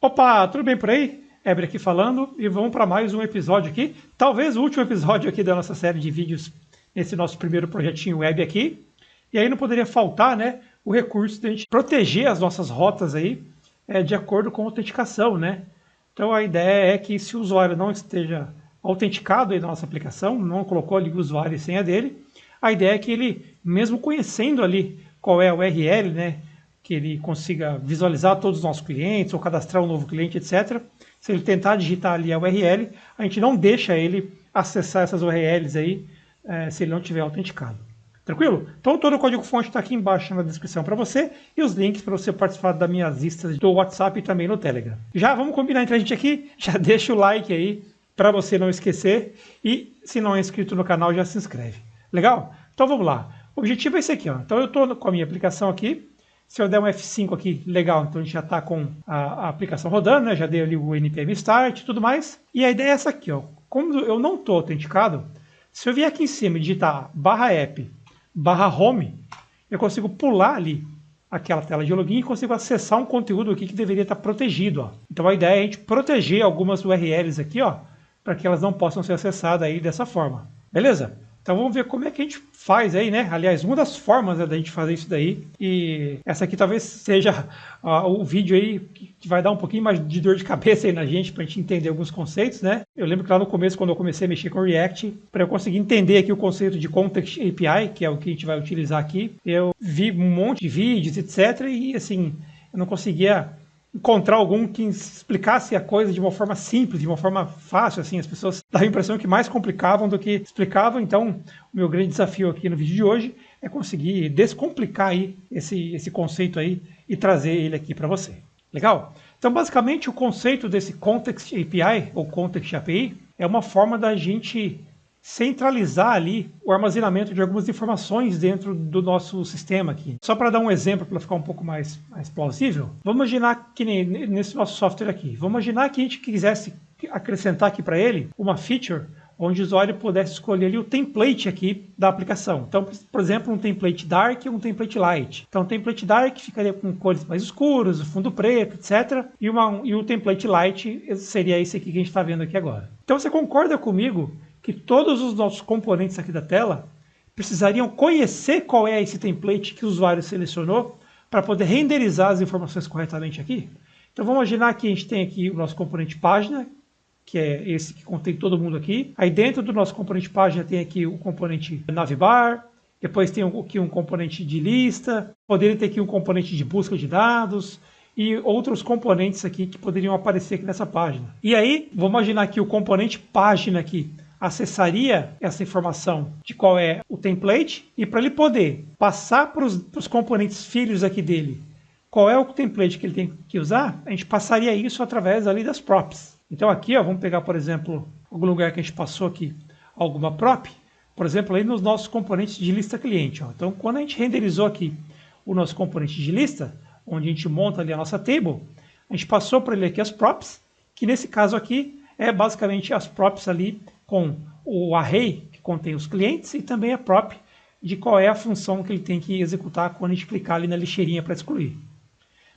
Opa, tudo bem por aí? Eber aqui falando e vamos para mais um episódio aqui. Talvez o último episódio aqui da nossa série de vídeos nesse nosso primeiro projetinho web aqui. E aí não poderia faltar, né, o recurso de a gente proteger as nossas rotas aí de acordo com a autenticação, né? Então a ideia é que se o usuário não esteja autenticado aí na nossa aplicação, não colocou ali o usuário e senha dele, a ideia é que ele, mesmo conhecendo ali qual é a URL, né, que ele consiga visualizar todos os nossos clientes ou cadastrar um novo cliente, etc. Se ele tentar digitar ali a URL, a gente não deixa ele acessar essas URLs aí se ele não tiver autenticado. Tranquilo? Então todo o código-fonte está aqui embaixo na descrição para você e os links para você participar das minhas listas do WhatsApp e também no Telegram. Já vamos combinar entre a gente aqui? Já deixa o like aí para você não esquecer e se não é inscrito no canal já se inscreve. Legal? Então vamos lá. O objetivo é esse aqui, ó. Então eu estou com a minha aplicação aqui. Se eu der um F5 aqui, legal, então a gente já está com a aplicação rodando, né? Já dei ali o npm start e tudo mais. E a ideia é essa aqui, ó. Como eu não estou autenticado, se eu vier aqui em cima e digitar /app /home, eu consigo pular ali aquela tela de login e consigo acessar um conteúdo aqui que deveria estar protegido, ó. Então a ideia é a gente proteger algumas URLs aqui, ó, para que elas não possam ser acessadas aí dessa forma. Beleza? Então vamos ver como é que a gente faz aí, né? Aliás, uma das formas da gente fazer isso daí. E essa aqui talvez seja o vídeo aí que vai dar um pouquinho mais de dor de cabeça aí na gente, para a gente entender alguns conceitos, né? Eu lembro que lá no começo, quando eu comecei a mexer com React, para eu conseguir entender aqui o conceito de Context API, que é o que a gente vai utilizar aqui, eu vi um monte de vídeos, etc. E assim, eu não conseguia encontrar algum que explicasse a coisa de uma forma simples, de uma forma fácil, assim, as pessoas davam a impressão que mais complicavam do que explicavam, então o meu grande desafio aqui no vídeo de hoje é conseguir descomplicar aí esse conceito aí e trazer ele aqui para você. Legal? Então basicamente o conceito desse Context API ou Context API é uma forma da gente centralizar ali o armazenamento de algumas informações dentro do nosso sistema aqui. Só para dar um exemplo, para ficar um pouco mais plausível, vamos imaginar que nesse nosso software aqui, vamos imaginar que a gente quisesse acrescentar aqui para ele uma feature onde o usuário pudesse escolher ali o template aqui da aplicação. Então, por exemplo, um template dark e um template light. Então, o template dark ficaria com cores mais escuras, o fundo preto, etc. E o template light seria esse aqui que a gente está vendo aqui agora. Então, você concorda comigo que todos os nossos componentes aqui da tela precisariam conhecer qual é esse template que o usuário selecionou para poder renderizar as informações corretamente aqui? Então vamos imaginar que a gente tem aqui o nosso componente página, que é esse que contém todo mundo aqui. Aí dentro do nosso componente página tem aqui o componente navbar, depois tem aqui um componente de lista, poderia ter aqui um componente de busca de dados e outros componentes aqui que poderiam aparecer aqui nessa página. E aí, vamos imaginar que o componente página aqui acessaria essa informação de qual é o template e para ele poder passar para os componentes filhos aqui dele qual é o template que ele tem que usar, a gente passaria isso através ali das props. Então aqui, ó, vamos pegar, por exemplo, algum lugar que a gente passou aqui alguma prop, por exemplo, aí nos nossos componentes de lista cliente. Ó. Então quando a gente renderizou aqui o nosso componente de lista, onde a gente monta ali a nossa table, a gente passou para ele aqui as props, que nesse caso aqui é basicamente as props ali com o array que contém os clientes e também a prop de qual é a função que ele tem que executar quando a gente clicar ali na lixeirinha para excluir.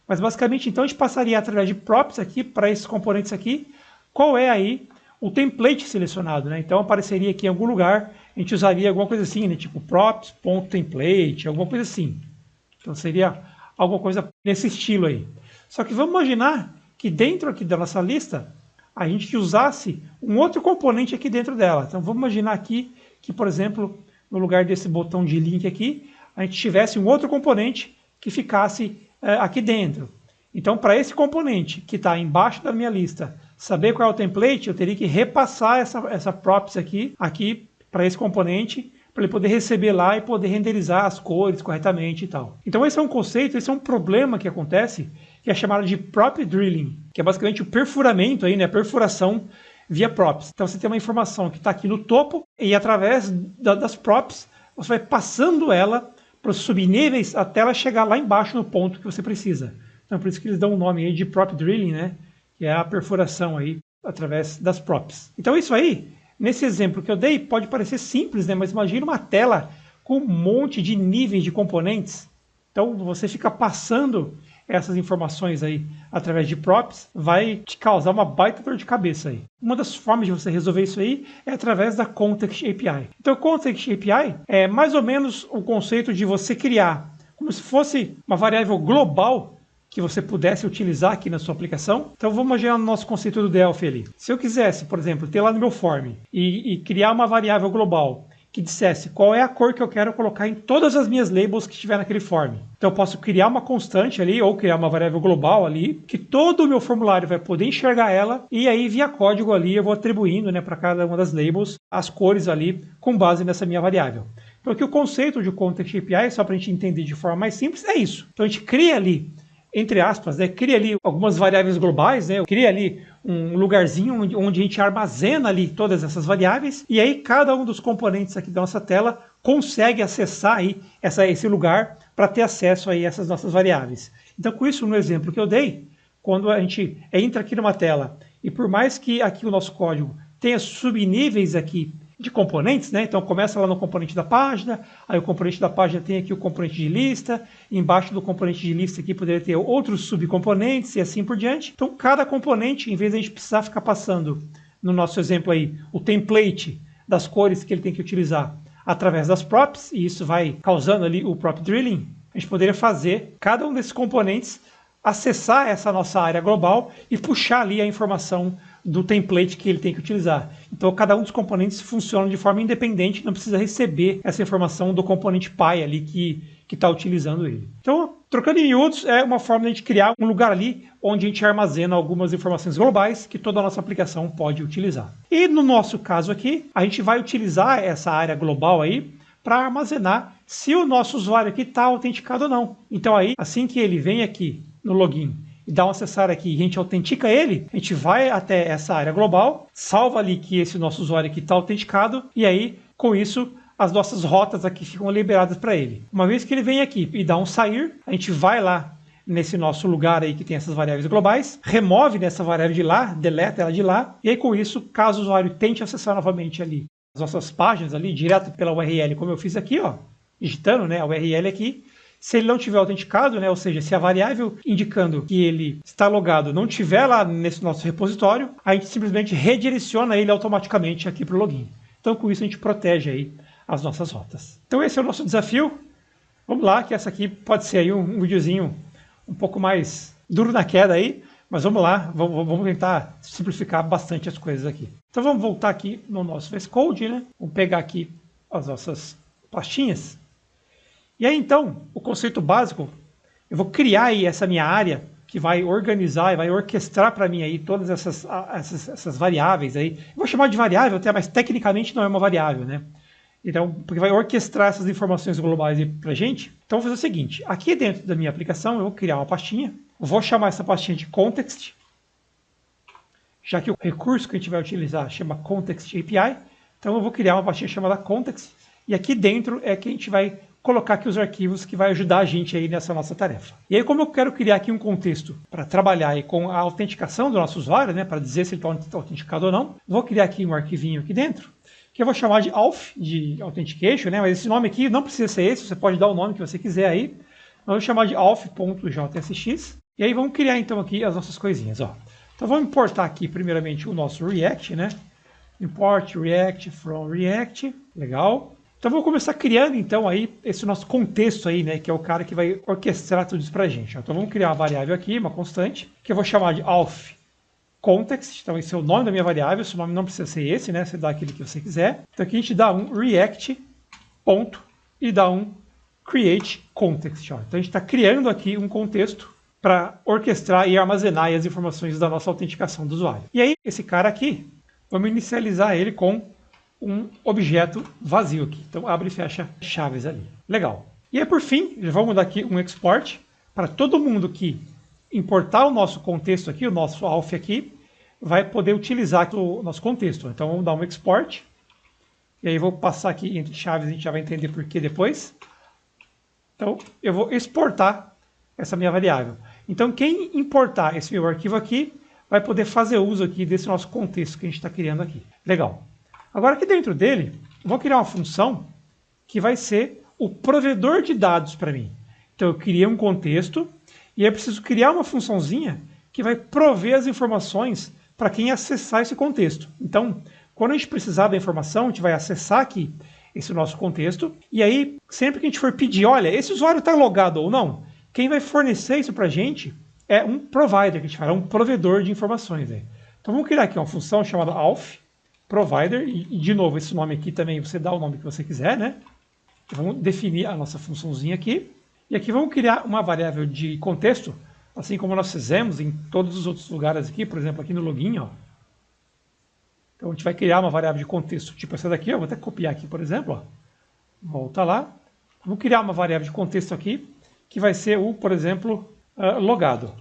Mas basicamente então a gente passaria através de props aqui para esses componentes aqui, qual é aí o template selecionado, né? Então apareceria aqui em algum lugar, a gente usaria alguma coisa assim, né? Tipo props.template, alguma coisa assim. Então seria alguma coisa nesse estilo aí. Só que vamos imaginar que dentro aqui da nossa lista a gente usasse um outro componente aqui dentro dela. Então vamos imaginar aqui que, por exemplo, no lugar desse botão de link aqui, a gente tivesse um outro componente que ficasse aqui dentro. Então para esse componente que está embaixo da minha lista, saber qual é o template, eu teria que repassar essa props aqui para esse componente, para ele poder receber lá e poder renderizar as cores corretamente e tal. Então esse é um conceito, esse é um problema que acontece, que é chamado de prop drilling, que é basicamente o perfuramento aí, né, a perfuração via props. Então você tem uma informação que está aqui no topo e através das props você vai passando ela para os subníveis até ela chegar lá embaixo no ponto que você precisa. Então por isso que eles dão o nome aí de prop drilling, né, que é a perfuração aí através das props. Então isso aí, nesse exemplo que eu dei, pode parecer simples, né, mas imagina uma tela com um monte de níveis de componentes. Então você fica passando essas informações aí através de props, vai te causar uma baita dor de cabeça aí. Uma das formas de você resolver isso aí é através da Context API. Então, Context API é mais ou menos o conceito de você criar como se fosse uma variável global que você pudesse utilizar aqui na sua aplicação. Então vamos imaginar no nosso conceito do Delphi ali. Se eu quisesse, por exemplo, ter lá no meu form e criar uma variável global que dissesse qual é a cor que eu quero colocar em todas as minhas labels que estiver naquele form. Então eu posso criar uma constante ali, ou criar uma variável global ali, que todo o meu formulário vai poder enxergar ela, e aí via código ali eu vou atribuindo, né, para cada uma das labels as cores ali com base nessa minha variável. Então aqui o conceito de Context API, só para a gente entender de forma mais simples, é isso. Então a gente cria ali, entre aspas, né, cria ali algumas variáveis globais, né, cria ali um lugarzinho onde a gente armazena ali todas essas variáveis, e aí cada um dos componentes aqui da nossa tela consegue acessar aí esse lugar para ter acesso aí a essas nossas variáveis. Então com isso, no exemplo que eu dei, quando a gente entra aqui numa tela, e por mais que aqui o nosso código tenha subníveis aqui de componentes, né? Então começa lá no componente da página, aí o componente da página tem aqui o componente de lista, embaixo do componente de lista aqui poderia ter outros subcomponentes e assim por diante. Então cada componente, em vez de a gente precisar ficar passando, no nosso exemplo aí, o template das cores que ele tem que utilizar através das props, e isso vai causando ali o prop drilling, a gente poderia fazer cada um desses componentes acessar essa nossa área global e puxar ali a informação do template que ele tem que utilizar. Então cada um dos componentes funciona de forma independente, não precisa receber essa informação do componente pai ali que está utilizando ele. Então, trocando em miúdos, é uma forma de a gente criar um lugar ali onde a gente armazena algumas informações globais que toda a nossa aplicação pode utilizar. E no nosso caso aqui, a gente vai utilizar essa área global aí para armazenar se o nosso usuário aqui está autenticado ou não. Então aí, assim que ele vem aqui no login e dá um acessar aqui e a gente autentica ele, a gente vai até essa área global, salva ali que esse nosso usuário aqui está autenticado, e aí, com isso, as nossas rotas aqui ficam liberadas para ele. Uma vez que ele vem aqui e dá um sair, a gente vai lá nesse nosso lugar aí que tem essas variáveis globais, remove dessa variável de lá, deleta ela de lá, e aí com isso, caso o usuário tente acessar novamente ali as nossas páginas ali, direto pela URL, como eu fiz aqui, ó, digitando, né, a URL aqui, se ele não tiver autenticado, né, ou seja, se a variável indicando que ele está logado não tiver lá nesse nosso repositório, a gente simplesmente redireciona ele automaticamente aqui para o login. Então, com isso, a gente protege aí as nossas rotas. Então, esse é o nosso desafio. Vamos lá, que essa aqui pode ser aí um videozinho um pouco mais duro na queda aí, mas vamos lá, vamos tentar simplificar bastante as coisas aqui. Então, vamos voltar aqui no nosso VS Code, né? Vamos pegar aqui as nossas pastinhas. E aí, então, o conceito básico, eu vou criar aí essa minha área que vai organizar e vai orquestrar para mim aí todas essas variáveis aí. Eu vou chamar de variável até, mas tecnicamente não é uma variável, né? Então, porque vai orquestrar essas informações globais aí para a gente. Então, eu vou fazer o seguinte, aqui dentro da minha aplicação, eu vou criar uma pastinha, vou chamar essa pastinha de Context, já que o recurso que a gente vai utilizar chama Context API, então eu vou criar uma pastinha chamada Context, e aqui dentro é que a gente vai colocar aqui os arquivos que vai ajudar a gente aí nessa nossa tarefa. E aí, como eu quero criar aqui um contexto para trabalhar aí com a autenticação do nosso usuário, né, para dizer se ele está autenticado ou não, vou criar aqui um arquivinho aqui dentro, que eu vou chamar de auth, de authentication, né, mas esse nome aqui não precisa ser esse, você pode dar o nome que você quiser aí. Eu vou chamar de auth.jsx, e aí vamos criar então aqui as nossas coisinhas, ó. Então vamos importar aqui primeiramente o nosso React, né, import React from React, legal. Então vamos começar criando então aí esse nosso contexto aí, né, que é o cara que vai orquestrar tudo isso pra gente. Então vamos criar uma variável aqui, uma constante, que eu vou chamar de auth context. Então esse é o nome da minha variável, esse nome não precisa ser esse, né, você dá aquele que você quiser. Então aqui a gente dá um react ponto e dá um create context. Ó. Então a gente está criando aqui um contexto para orquestrar e armazenar as informações da nossa autenticação do usuário. E aí esse cara aqui, vamos inicializar ele com um objeto vazio aqui. Então abre e fecha chaves ali. Legal. E aí por fim, vamos dar aqui um export para todo mundo que importar o nosso contexto aqui, o nosso auth aqui, vai poder utilizar o nosso contexto. Então vamos dar um export. E aí vou passar aqui entre chaves, a gente já vai entender por que depois. Então eu vou exportar essa minha variável. Então quem importar esse meu arquivo aqui vai poder fazer uso aqui desse nosso contexto que a gente está criando aqui. Legal. Agora aqui dentro dele, eu vou criar uma função que vai ser o provedor de dados para mim. Então eu criei um contexto E aí eu preciso criar uma funçãozinha que vai prover as informações para quem acessar esse contexto. Então, quando a gente precisar da informação, a gente vai acessar aqui esse nosso contexto. E aí, sempre que a gente for pedir, olha, esse usuário está logado ou não, quem vai fornecer isso para a gente é um provider, que a gente fala, um provedor de informações. Aí. Então vamos criar aqui uma função chamada auth provider, e de novo, esse nome aqui também você dá o nome que você quiser, né? Então, vamos definir a nossa funçãozinha aqui. E aqui vamos criar uma variável de contexto, assim como nós fizemos em todos os outros lugares aqui, por exemplo, aqui no login, ó. Então a gente vai criar uma variável de contexto, tipo essa daqui, eu vou até copiar aqui, por exemplo, ó. Volta lá. Vamos criar uma variável de contexto aqui, que vai ser o, por exemplo, logado,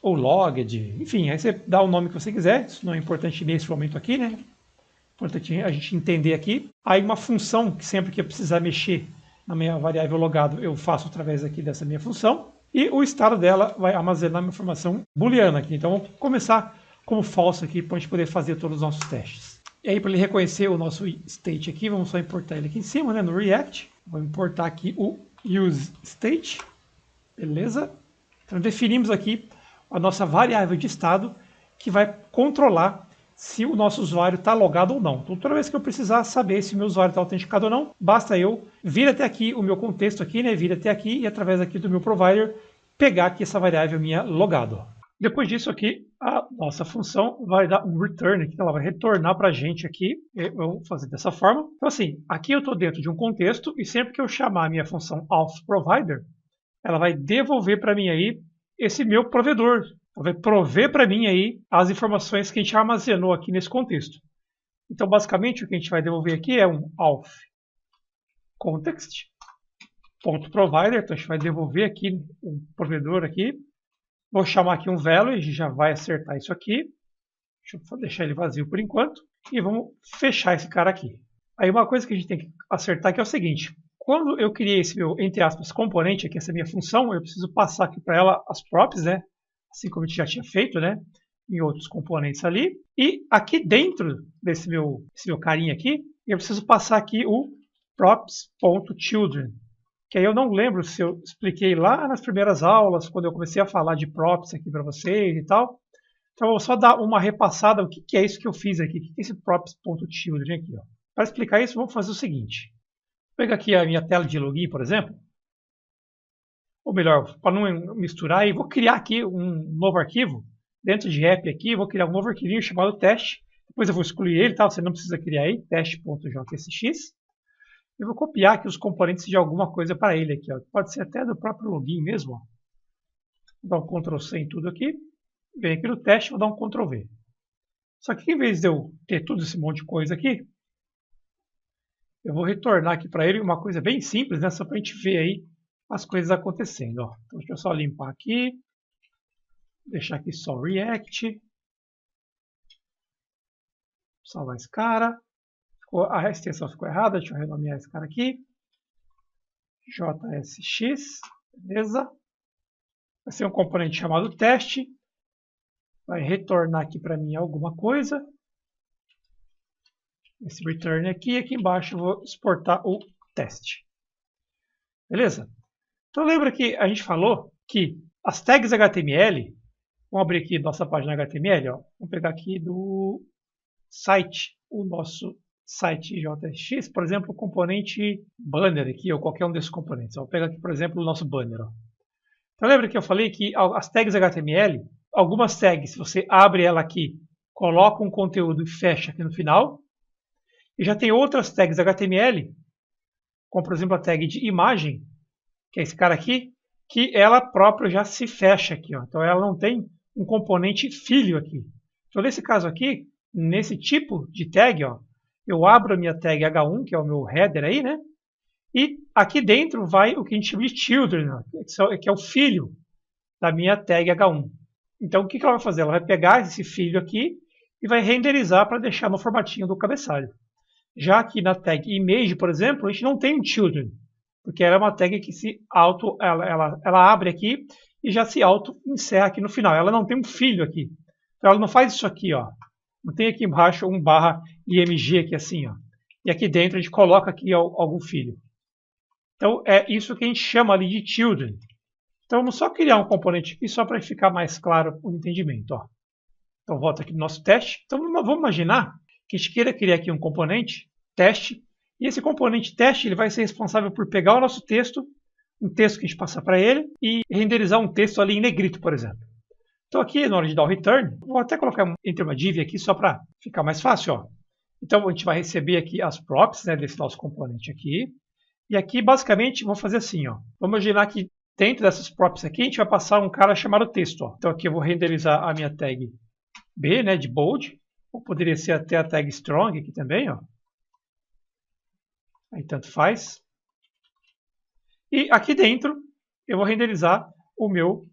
ou logged, enfim, aí você dá o nome que você quiser, isso não é importante nesse momento aqui, né? Importante a gente entender aqui. Aí uma função que sempre que eu precisar mexer na minha variável logado, eu faço através aqui dessa minha função, e o estado dela vai armazenar uma informação booleana aqui. Então vamos começar como false aqui, para a gente poder fazer todos os nossos testes. E aí, para ele reconhecer o nosso state aqui, vamos só importar ele aqui em cima, né, no React. Vou importar aqui o useState. Beleza? Então definimos aqui a nossa variável de estado, que vai controlar se o nosso usuário está logado ou não. Então toda vez que eu precisar saber se o meu usuário está autenticado ou não, basta eu vir até aqui o meu contexto aqui, né, vir até aqui e através aqui do meu provider, pegar aqui essa variável minha logado. Depois disso aqui, a nossa função vai dar um return, que ela vai retornar para a gente aqui. Vamos fazer dessa forma. Então assim, aqui eu estou dentro de um contexto e sempre que eu chamar a minha função authProvider, ela vai devolver para mim aí esse meu provedor. Ela vai prover para mim aí as informações que a gente armazenou aqui nesse contexto. Então basicamente o que a gente vai devolver aqui é um authContext.provider. Então a gente vai devolver aqui um provedor aqui. Vou chamar aqui um value, a gente já vai acertar isso aqui. Deixa eu deixar ele vazio por enquanto. E vamos fechar esse cara aqui. Aí uma coisa que a gente tem que acertar aqui é o seguinte. Quando eu criei esse meu, entre aspas, componente aqui, essa minha função, eu preciso passar aqui para ela as props, né? Assim como a gente já tinha feito, né? Em outros componentes ali. E aqui dentro desse meu carinha aqui, eu preciso passar aqui o props.children. Que aí eu não lembro se eu expliquei lá nas primeiras aulas, quando eu comecei a falar de props aqui para vocês e tal. Então eu vou só dar uma repassada, o que é isso que eu fiz aqui, o que é esse props.children aqui. Para explicar isso, vamos fazer o seguinte. Vou pegar aqui a minha tela de login, por exemplo. Ou melhor, para não misturar, e vou criar aqui um novo arquivo. Dentro de app aqui, vou criar um novo arquivinho chamado teste. Depois eu vou excluir ele, tá? Você não precisa criar aí, teste.jsx. Eu vou copiar aqui os componentes de alguma coisa para ele aqui, ó. Pode ser até do próprio login mesmo, ó. Vou dar um Ctrl+C em tudo aqui. Vem aqui no teste, vou dar um Ctrl+V. Só que em vez de eu ter tudo esse monte de coisa aqui, eu vou retornar aqui para ele uma coisa bem simples, né? Só para a gente ver aí as coisas acontecendo, ó. Então deixa eu só limpar aqui. Deixar aqui só React. Salvar esse cara. A extensão ficou errada, deixa eu renomear esse cara aqui. JSX, beleza? Vai ser um componente chamado teste. Vai retornar aqui para mim alguma coisa. Esse return aqui, aqui embaixo eu vou exportar o teste. Beleza? Então lembra que a gente falou que as tags HTML, vamos abrir aqui nossa página HTML, ó. Vamos pegar aqui do site, o nosso site JSX, por exemplo, o componente banner aqui, ou qualquer um desses componentes. Vou pegar aqui, por exemplo, o nosso banner. Ó. Então lembra que eu falei que as tags HTML, algumas tags, se você abre ela aqui, coloca um conteúdo e fecha aqui no final. E já tem outras tags HTML, como por exemplo a tag de imagem, que é esse cara aqui, que ela própria já se fecha aqui. Ó. Então ela não tem um componente filho aqui. Então nesse caso aqui, nesse tipo de tag, ó, eu abro a minha tag H1, que é o meu header aí, né? E aqui dentro vai o que a gente chama de children, que é o filho da minha tag H1. Então o que ela vai fazer? Ela vai pegar esse filho aqui e vai renderizar para deixar no formatinho do cabeçalho. Já aqui na tag image, por exemplo, a gente não tem um children, porque ela é uma tag que se ela abre aqui e já se auto-encerra aqui no final. Ela não tem um filho aqui. Então ela não faz isso aqui, ó. Não tem aqui embaixo um /img aqui assim, ó. E aqui dentro a gente coloca aqui algum filho. Então é isso que a gente chama ali de children. Então vamos só criar um componente aqui só para ficar mais claro o entendimento. Ó. Então volta aqui no nosso teste. Então vamos imaginar que a gente queira criar aqui um componente teste. E esse componente teste ele vai ser responsável por pegar o nosso texto, um texto que a gente passa para ele, e renderizar um texto ali em negrito, por exemplo. Então aqui, na hora de dar o return, vou até colocar entre uma div aqui só para ficar mais fácil. Ó. Então a gente vai receber aqui as props, né, desse nosso componente aqui. E aqui, basicamente, vou fazer assim. Ó. Vamos imaginar que dentro dessas props aqui, a gente vai passar um cara chamado texto. Ó. Então aqui eu vou renderizar a minha tag B, né, de bold. Ou poderia ser até a tag strong aqui também. Ó. Aí tanto faz. E aqui dentro eu vou renderizar o meu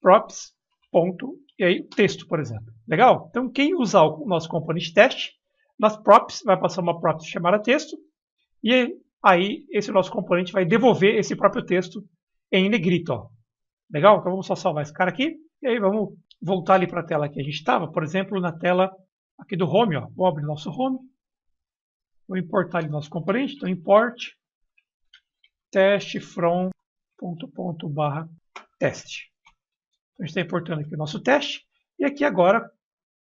props. Ponto, e aí texto, por exemplo. Legal? Então quem usar o nosso componente teste, nas props vai passar uma props chamada texto. E aí esse nosso componente vai devolver esse próprio texto em negrito. Ó. Legal? Então vamos só salvar esse cara aqui. E aí vamos voltar ali para a tela que a gente estava. Por exemplo, na tela aqui do home. Ó. Vou abrir o nosso home. Vou importar ali o nosso componente. Então import teste from /teste. Então, a gente está importando aqui o nosso teste. E aqui agora,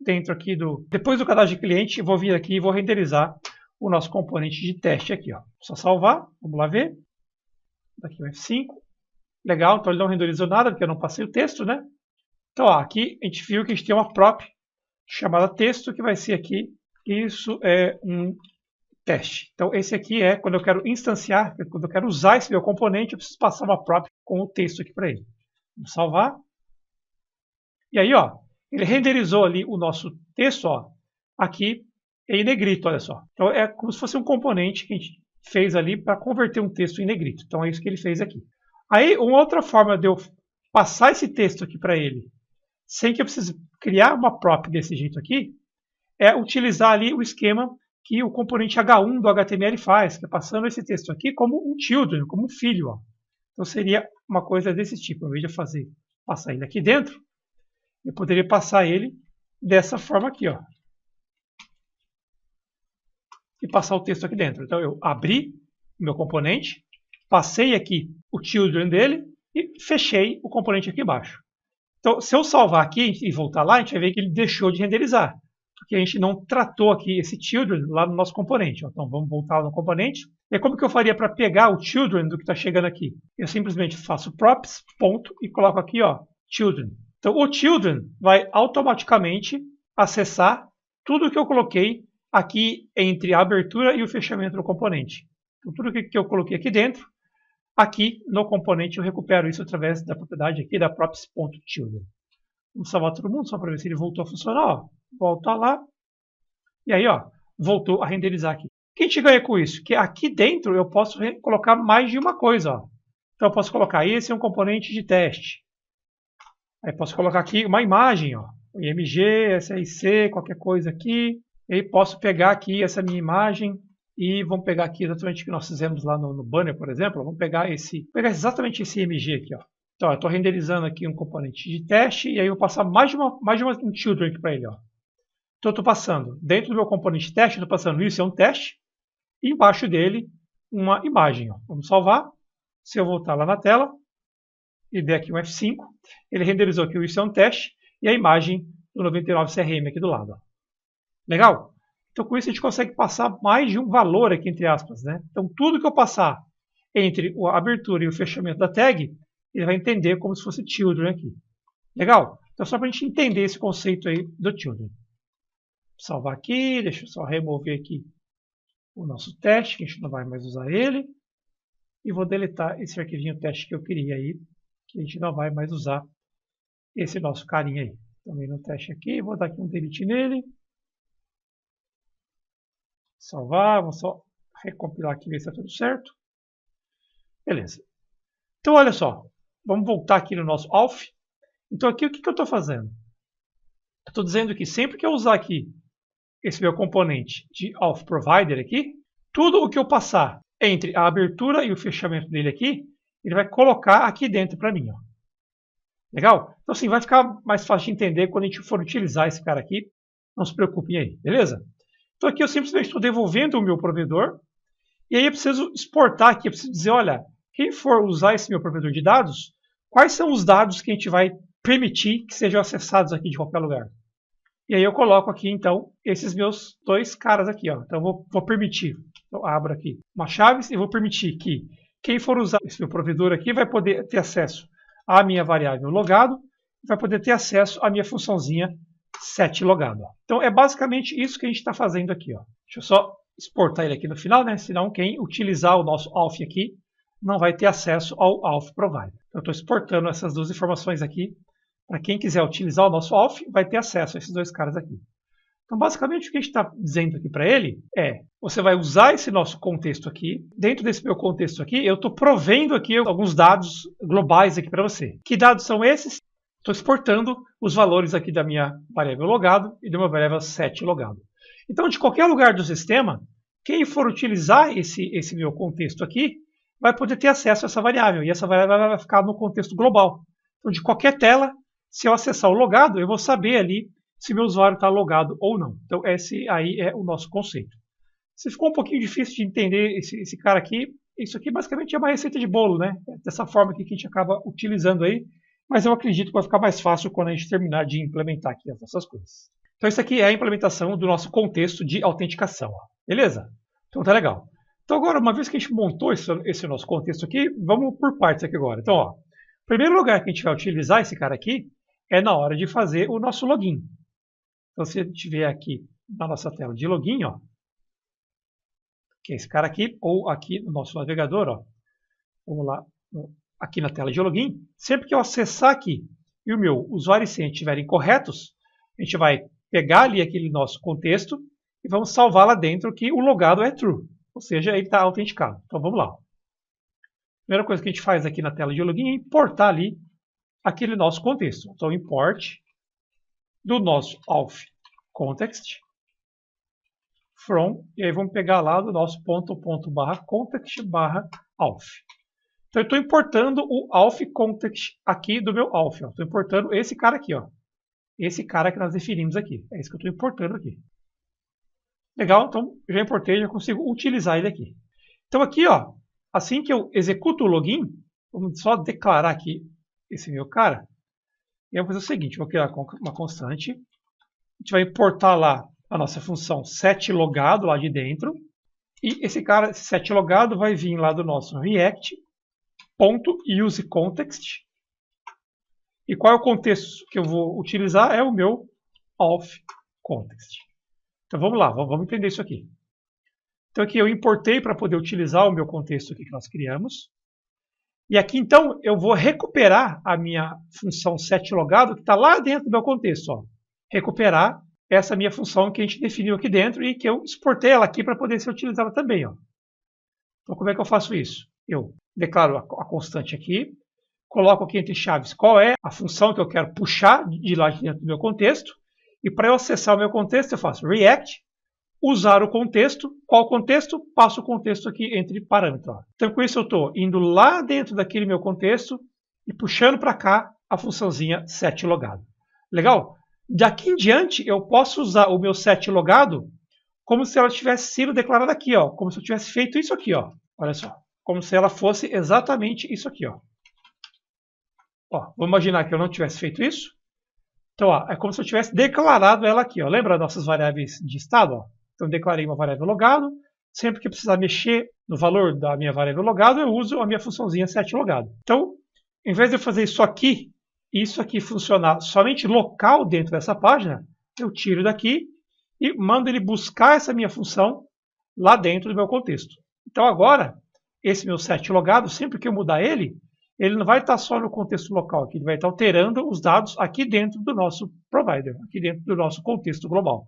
dentro aqui depois do cadastro de cliente, eu vou vir aqui e vou renderizar o nosso componente de teste aqui. Ó. Só salvar. Vamos lá ver. Daqui o F5. Legal, então ele não renderizou nada, porque eu não passei o texto, né? Então, ó, aqui a gente viu que a gente tem uma prop chamada texto, que vai ser aqui. Isso é um teste. Então, esse aqui é quando eu quero instanciar, quando eu quero usar esse meu componente, eu preciso passar uma prop com o texto aqui para ele. Vamos salvar. E aí, ó, ele renderizou ali o nosso texto, ó, aqui em negrito, olha só. Então, é como se fosse um componente que a gente fez ali para converter um texto em negrito. Então, é isso que ele fez aqui. Aí, uma outra forma de eu passar esse texto aqui para ele, sem que eu precise criar uma prop desse jeito aqui, é utilizar ali o esquema que o componente H1 do HTML faz, que é passando esse texto aqui como um children, como um filho. Ó. Então, seria uma coisa desse tipo. Ao invés de passar ele aqui dentro, eu poderia passar ele dessa forma aqui, ó. E passar o texto aqui dentro. Então eu abri o meu componente, passei aqui o children dele e fechei o componente aqui embaixo. Então se eu salvar aqui e voltar lá, a gente vai ver que ele deixou de renderizar. Porque a gente não tratou aqui esse children lá no nosso componente. Então vamos voltar no componente. E como que eu faria para pegar o children do que está chegando aqui? Eu simplesmente faço props, ponto, e coloco aqui, ó, children. Então, o children vai automaticamente acessar tudo que eu coloquei aqui entre a abertura e o fechamento do componente. Então, tudo que eu coloquei aqui dentro, aqui no componente eu recupero isso através da propriedade aqui da props.children. Vamos salvar todo mundo só para ver se ele voltou a funcionar. Ó. Volta lá. E aí, ó, voltou a renderizar aqui. O que a gente ganha com isso? Que aqui dentro eu posso colocar mais de uma coisa. Ó. Então, eu posso colocar esse é um componente de teste. Aí posso colocar aqui uma imagem, ó, IMG, SRC, qualquer coisa aqui. E aí posso pegar aqui essa minha imagem e vamos pegar aqui exatamente o que nós fizemos lá no banner, por exemplo. Vamos pegar exatamente esse IMG aqui, ó. Então, eu estou renderizando aqui um componente de teste e aí eu vou passar mais de um children aqui para ele, ó. Então, eu estou passando dentro do meu componente de teste, estou passando isso é um teste e embaixo dele uma imagem, ó. Vamos salvar. Se eu voltar lá na tela e der aqui um F5, ele renderizou aqui o isso é um teste e a imagem do 99CRM aqui do lado. Ó. Legal? Então com isso a gente consegue passar mais de um valor aqui entre aspas. Né? Então tudo que eu passar entre a abertura e o fechamento da tag, ele vai entender como se fosse children aqui. Legal? Então só para a gente entender esse conceito aí do children. Vou salvar aqui, deixa eu só remover aqui o nosso teste, que a gente não vai mais usar ele. E vou deletar esse arquivinho teste que eu queria aí, que a gente não vai mais usar esse nosso carinha aí. Também no teste aqui, vou dar aqui um delete nele. Salvar, vou só recompilar aqui e ver se está tudo certo. Beleza. Então, olha só. Vamos voltar aqui no nosso auth. Então, aqui o que eu estou fazendo? Estou dizendo que sempre que eu usar aqui esse meu componente de auth provider aqui, tudo o que eu passar entre a abertura e o fechamento dele aqui, ele vai colocar aqui dentro para mim. Ó. Legal? Então, assim, vai ficar mais fácil de entender quando a gente for utilizar esse cara aqui. Não se preocupem aí, beleza? Então, aqui eu simplesmente estou devolvendo o meu provedor. E aí eu preciso exportar aqui. Eu preciso dizer, olha, quem for usar esse meu provedor de dados, quais são os dados que a gente vai permitir que sejam acessados aqui de qualquer lugar. E aí eu coloco aqui, então, esses meus dois caras aqui. Ó. Então, eu vou permitir, eu abro aqui uma chave e vou permitir que quem for usar esse meu provedor aqui vai poder ter acesso à minha variável logado, vai poder ter acesso à minha funçãozinha setLogado. Então, é basicamente isso que a gente está fazendo aqui. Ó. Deixa eu só exportar ele aqui no final, né? Senão quem utilizar o nosso auth aqui não vai ter acesso ao auth provider. Então, eu estou exportando essas duas informações aqui. Para quem quiser utilizar o nosso auth, vai ter acesso a esses dois caras aqui. Então, basicamente, o que a gente está dizendo aqui para ele é, você vai usar esse nosso contexto aqui. Dentro desse meu contexto aqui, eu estou provendo aqui alguns dados globais aqui para você. Que dados são esses? Estou exportando os valores aqui da minha variável logado e da minha variável setLogado. Então, de qualquer lugar do sistema, quem for utilizar esse meu contexto aqui, vai poder ter acesso a essa variável. E essa variável vai ficar no contexto global. Então, de qualquer tela, se eu acessar o logado, eu vou saber ali se meu usuário está logado ou não. Então, esse aí é o nosso conceito. Se ficou um pouquinho difícil de entender esse cara aqui, isso aqui basicamente é uma receita de bolo, né? Dessa forma aqui que a gente acaba utilizando aí. Mas eu acredito que vai ficar mais fácil quando a gente terminar de implementar aqui as nossas coisas. Então, isso aqui é a implementação do nosso contexto de autenticação. Ó. Beleza? Então, tá legal. Então, agora, uma vez que a gente montou esse nosso contexto aqui, vamos por partes aqui agora. Então, ó, o primeiro lugar que a gente vai utilizar esse cara aqui é na hora de fazer o nosso login. Então, se a gente vier aqui na nossa tela de login, ó, que é esse cara aqui, ou aqui no nosso navegador, ó, vamos lá, aqui na tela de login, sempre que eu acessar aqui e o meu usuário e senha estiverem corretos, a gente vai pegar ali aquele nosso contexto e vamos salvar lá dentro que o logado é true, ou seja, ele está autenticado. Então, vamos lá. Primeira coisa que a gente faz aqui na tela de login é importar ali aquele nosso contexto. Então, import do nosso auth context from, e aí vamos pegar lá do nosso .context/auth. Então, eu estou importando o auth context aqui do meu auth. Estou importando esse cara aqui. Ó. Esse cara que nós definimos aqui. É isso que eu estou importando aqui. Legal, então já importei, já consigo utilizar ele aqui. Então aqui, ó, assim que eu executo o login, vamos só declarar aqui esse meu cara. E eu vou fazer o seguinte, vou criar uma constante. A gente vai importar lá a nossa função setLogado lá de dentro. E esse cara, esse setLogado, vai vir lá do nosso React.useContext. E qual é o contexto que eu vou utilizar? É o meu auth context. Então vamos lá, vamos entender isso aqui. Então aqui eu importei para poder utilizar o meu contexto aqui que nós criamos. E aqui então eu vou recuperar a minha função setLogado que está lá dentro do meu contexto. Ó. Recuperar essa minha função que a gente definiu aqui dentro e que eu exportei ela aqui para poder ser utilizada também. Ó. Então como é que eu faço isso? Eu declaro a constante aqui, coloco aqui entre chaves qual é a função que eu quero puxar de lá de dentro do meu contexto. E para eu acessar o meu contexto, eu faço React, usar o contexto. Qual contexto? Passo o contexto aqui entre parâmetros. Então, com isso, eu estou indo lá dentro daquele meu contexto e puxando para cá a funçãozinha setLogado. Legal? Daqui em diante, eu posso usar o meu setLogado como se ela tivesse sido declarada aqui, ó, como se eu tivesse feito isso aqui. Ó. Olha só, como se ela fosse exatamente isso aqui. Ó. Ó, vamos imaginar que eu não tivesse feito isso. Então, ó, é como se eu tivesse declarado ela aqui. Ó. Lembra das nossas variáveis de estado? Ó? Então, eu declarei uma variável logado. Sempre que precisar mexer no valor da minha variável logado, eu uso a minha funçãozinha setLogado. Então, em vez de eu fazer isso aqui, e isso aqui funcionar somente local dentro dessa página, eu tiro daqui e mando ele buscar essa minha função lá dentro do meu contexto. Então, agora, esse meu setLogado, sempre que eu mudar ele não vai estar só no contexto local aqui, ele vai estar alterando os dados aqui dentro do nosso provider, aqui dentro do nosso contexto global.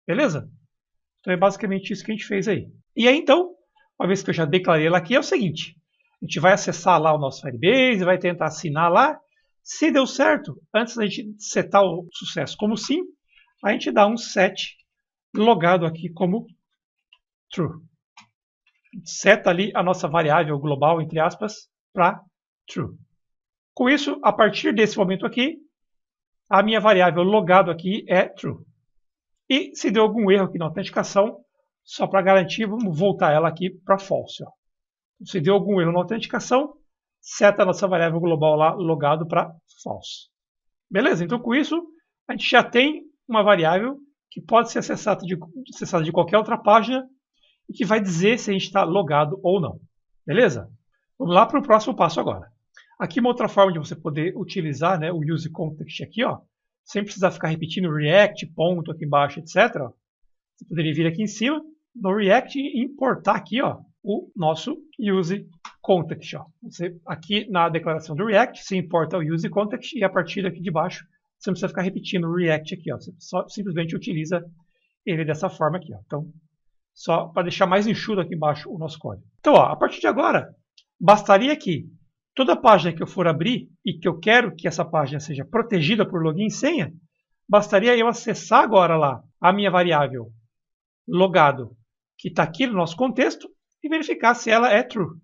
Beleza? Então é basicamente isso que a gente fez aí. E aí então, uma vez que eu já declarei ela aqui, é o seguinte, a gente vai acessar lá o nosso Firebase, vai tentar assinar lá. Se deu certo, antes da gente setar o sucesso como sim, a gente dá um set logado aqui como true. A gente seta ali a nossa variável global, entre aspas, para true. Com isso, a partir desse momento aqui, a minha variável logado aqui é true. E se deu algum erro aqui na autenticação, só para garantir, vamos voltar ela aqui para false. Ó. Se deu algum erro na autenticação, seta a nossa variável global lá, logado, para false. Beleza? Então, com isso, a gente já tem uma variável que pode ser acessada de qualquer outra página e que vai dizer se a gente está logado ou não. Beleza? Vamos lá para o próximo passo agora. Aqui uma outra forma de você poder utilizar, né, o use context aqui, ó, sem precisar ficar repetindo React, ponto aqui embaixo, etc. Você poderia vir aqui em cima, no React, e importar aqui, ó, o nosso use context. Ó. Você, aqui na declaração do React, você importa o use context e a partir daqui de baixo você não precisa ficar repetindo o React aqui. Ó. Você só simplesmente utiliza ele dessa forma aqui. Ó. Então, só para deixar mais enxuto aqui embaixo o nosso código. Então, ó, a partir de agora, bastaria que toda página que eu for abrir e que eu quero que essa página seja protegida por login e senha, bastaria eu acessar agora lá a minha variável logado, que está aqui no nosso contexto, e verificar se ela é true.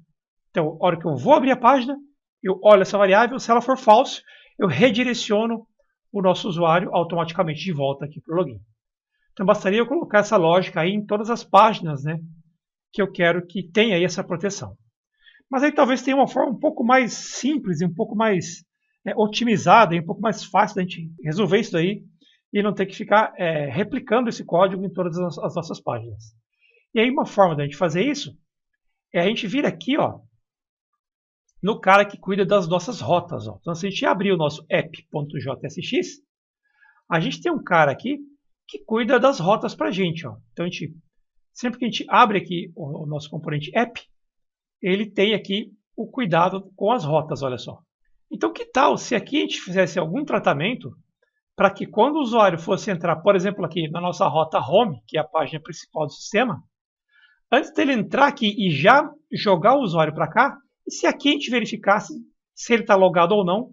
Então, a hora que eu vou abrir a página, eu olho essa variável, se ela for false, eu redireciono o nosso usuário automaticamente de volta aqui para o login. Então, bastaria eu colocar essa lógica aí em todas as páginas, né, que eu quero que tenha aí essa proteção. Mas aí talvez tenha uma forma um pouco mais simples e um pouco mais otimizada e um pouco mais fácil da gente resolver isso daí e não ter que ficar replicando esse código em todas as nossas páginas. E aí uma forma da gente fazer isso é a gente vir aqui, ó, no cara que cuida das nossas rotas. Ó. Então, se a gente abrir o nosso app.jsx, a gente tem um cara aqui que cuida das rotas para a gente. Ó. Então, sempre que a gente abre aqui o nosso componente app, ele tem aqui o cuidado com as rotas, olha só. Então, que tal se aqui a gente fizesse algum tratamento para que quando o usuário fosse entrar, por exemplo, aqui na nossa rota home, que é a página principal do sistema, antes dele entrar aqui e já jogar o usuário para cá, e se aqui a gente verificasse se ele está logado ou não,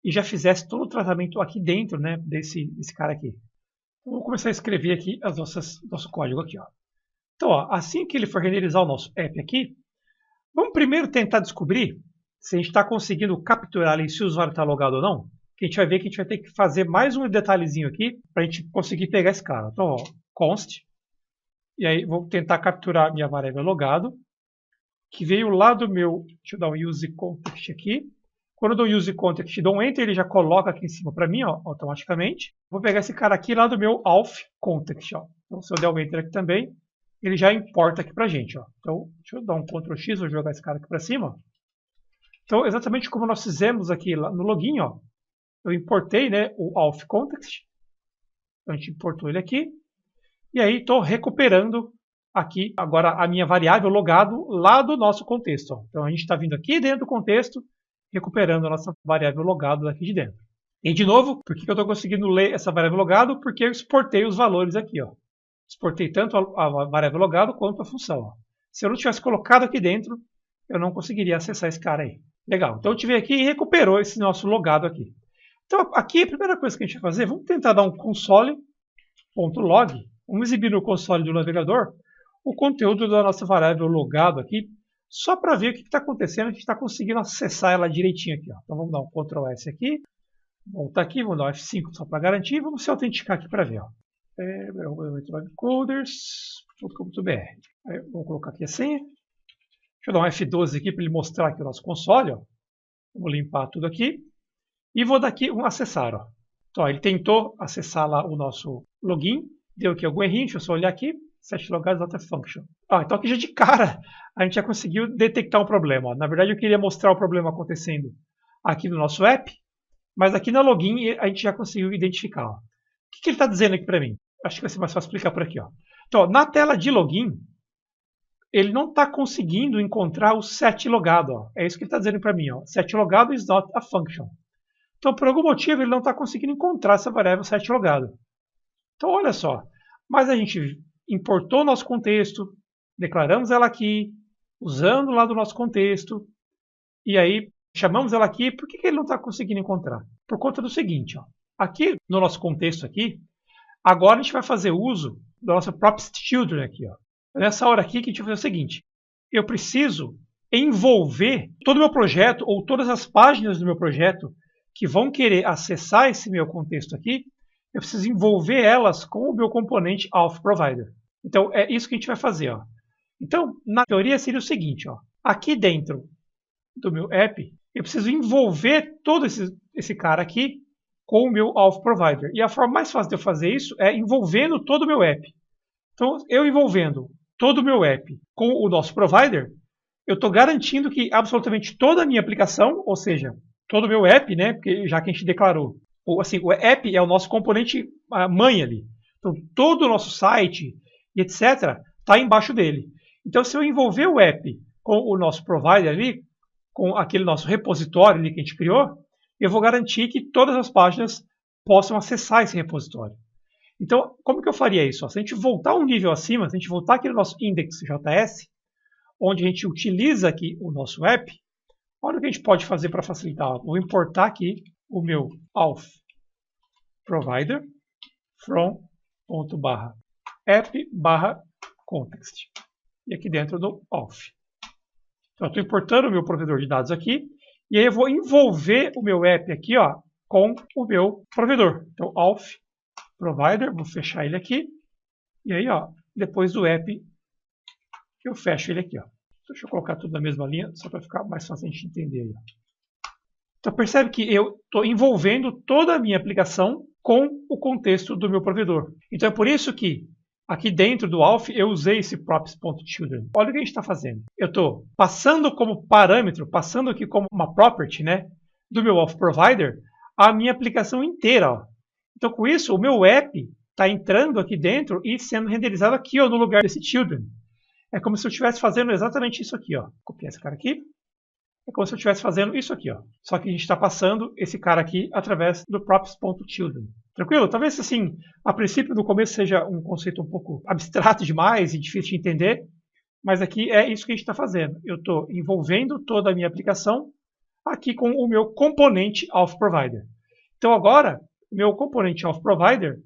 e já fizesse todo o tratamento aqui dentro, né, desse cara aqui. Então, vou começar a escrever aqui nosso código aqui. Ó. Então, ó, assim que ele for renderizar o nosso app aqui, vamos primeiro tentar descobrir se a gente está conseguindo capturar ali se o usuário está logado ou não. Que a gente vai ver que a gente vai ter que fazer mais um detalhezinho aqui para a gente conseguir pegar esse cara. Então, ó, const. E aí, vou tentar capturar minha variável logado, que veio lá do meu... Deixa eu dar um use context aqui. Quando eu dou use context, dou um enter, ele já coloca aqui em cima para mim, ó, automaticamente. Vou pegar esse cara aqui lá do meu auth context. Ó. Então, se eu der um enter aqui também, ele já importa aqui para a gente. Ó. Então, deixa eu dar um Ctrl X, vou jogar esse cara aqui para cima. Ó. Então, exatamente como nós fizemos aqui lá no login, ó, eu importei, né, o auth context. Então, a gente importou ele aqui. E aí, estou recuperando aqui agora a minha variável logado lá do nosso contexto. Ó. Então, a gente está vindo aqui dentro do contexto, recuperando a nossa variável logado daqui de dentro. E, de novo, por que eu estou conseguindo ler essa variável logado? Porque eu exportei os valores aqui. Ó. Exportei tanto a variável logado quanto a função. Ó. Se eu não tivesse colocado aqui dentro, eu não conseguiria acessar esse cara aí. Legal. Então, a gente veio aqui e recuperou esse nosso logado aqui. Então, aqui, a primeira coisa que a gente vai fazer, vamos tentar dar um console.log. Vamos exibir no console do navegador o conteúdo da nossa variável logado aqui, só para ver o que está acontecendo, a gente está conseguindo acessar ela direitinho aqui. Ó. Então vamos dar um Ctrl S aqui, voltar aqui, vamos dar um F5 só para garantir, e vamos se autenticar aqui para ver. Ó. Coders.com.br. Vamos colocar aqui a senha. Deixa eu dar um F12 aqui para ele mostrar aqui o nosso console. Ó. Vamos limpar tudo aqui. E vou dar aqui um acessar. Ó. Então, ó, ele tentou acessar lá o nosso login, deu aqui algum errinho, deixa eu só olhar aqui. Set logado.function. Então aqui já de cara a gente já conseguiu detectar um problema. Ó. Na verdade eu queria mostrar o problema acontecendo aqui no nosso app, mas aqui na login a gente já conseguiu identificar. Ó. O que ele está dizendo aqui para mim? Acho que vai ser mais fácil explicar por aqui. Ó. Então, ó, na tela de login, ele não está conseguindo encontrar o set logado. Ó. É isso que ele está dizendo para mim. Ó. Set logado is not a function. Então, por algum motivo, ele não está conseguindo encontrar essa variável set logado. Então, olha só. Mas a gente importou o nosso contexto, declaramos ela aqui, usando lá do nosso contexto, e aí chamamos ela aqui. Por que ele não está conseguindo encontrar? Por conta do seguinte, ó, aqui no nosso contexto aqui, agora a gente vai fazer uso da nossa props children aqui. Ó. Nessa hora aqui que a gente vai fazer o seguinte, eu preciso envolver todo o meu projeto, ou todas as páginas do meu projeto que vão querer acessar esse meu contexto aqui, eu preciso envolver elas com o meu componente auth provider. Então, é isso que a gente vai fazer. Ó. Então, na teoria, seria o seguinte. Ó. aqui dentro do meu app, eu preciso envolver todo esse cara aqui com o meu Auth Provider. E a forma mais fácil de eu fazer isso é envolvendo todo o meu app. Então, eu envolvendo todo o meu app com o nosso provider, eu estou garantindo que absolutamente toda a minha aplicação, ou seja, todo o meu app, né, porque já que a gente declarou, assim, o app é o nosso componente mãe ali. Então, todo o nosso site e etc. está embaixo dele. Então, se eu envolver o app com o nosso provider ali, com aquele nosso repositório ali que a gente criou, eu vou garantir que todas as páginas possam acessar esse repositório. Então, como que eu faria isso? Se a gente voltar um nível acima, se a gente voltar aqui no nosso index.js, onde a gente utiliza aqui o nosso app, olha o que a gente pode fazer para facilitar. Vou importar aqui o meu auth provider from.app/context. E aqui dentro do auth. Então, eu estou importando o meu provedor de dados aqui, e aí eu vou envolver o meu app aqui, ó, com o meu provedor. Então, auth provider, vou fechar ele aqui, e aí, ó, depois do app, eu fecho ele aqui, ó. Deixa eu colocar tudo na mesma linha, só para ficar mais fácil a gente entender aí. Então, percebe que eu estou envolvendo toda a minha aplicação com o contexto do meu provedor. Então, é por isso que aqui dentro do auth eu usei esse props.children. Olha o que a gente está fazendo. Eu estou passando como parâmetro, passando aqui como uma property, né, do meu auth provider, a minha aplicação inteira. Ó. Então, com isso, o meu app está entrando aqui dentro e sendo renderizado aqui ó, no lugar desse children. É como se eu estivesse fazendo exatamente isso aqui. Ó. Copiar esse cara aqui. É como se eu estivesse fazendo isso aqui. Ó. Só que a gente está passando esse cara aqui através do props.children. Tranquilo? Talvez, assim, a princípio, no começo, seja um conceito um pouco abstrato demais e difícil de entender. Mas aqui é isso que a gente está fazendo. Eu estou envolvendo toda a minha aplicação aqui com o meu componente Auth Provider. Então, agora, o meu componente Auth Provider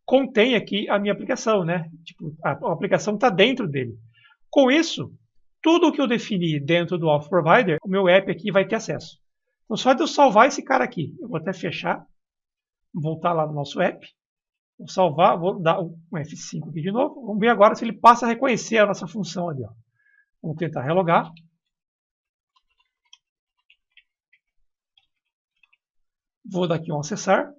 contém aqui a minha aplicação, né? Tipo, a aplicação está dentro dele. Com isso, tudo o que eu defini dentro do Auth Provider, o meu app aqui vai ter acesso. Então, só de eu salvar esse cara aqui, eu vou até fechar, voltar lá no nosso app, vou salvar, vou dar um F5 aqui de novo. Vamos ver agora se ele passa a reconhecer a nossa função ali. Ó. Vamos tentar relogar. Vou dar aqui um acessar.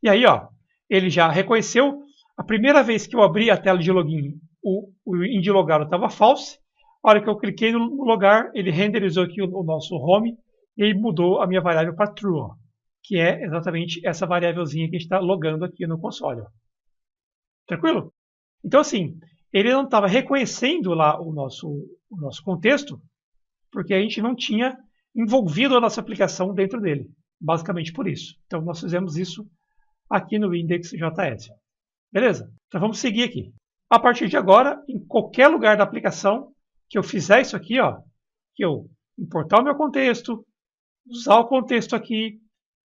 E aí, ó, ele já reconheceu. A primeira vez que eu abri a tela de login, o indilogado estava false. A hora que eu cliquei no logar, ele renderizou aqui o nosso home e aí mudou a minha variável para true, ó, que é exatamente essa variávelzinha que a gente está logando aqui no console. Ó. Tranquilo? Então, assim, ele não estava reconhecendo lá o nosso contexto porque a gente não tinha envolvido a nossa aplicação dentro dele. Basicamente por isso. Então, nós fizemos isso aqui no index.js. Beleza? Então, vamos seguir aqui. A partir de agora, em qualquer lugar da aplicação que eu fizer isso aqui, ó, que eu importar o meu contexto, usar o contexto aqui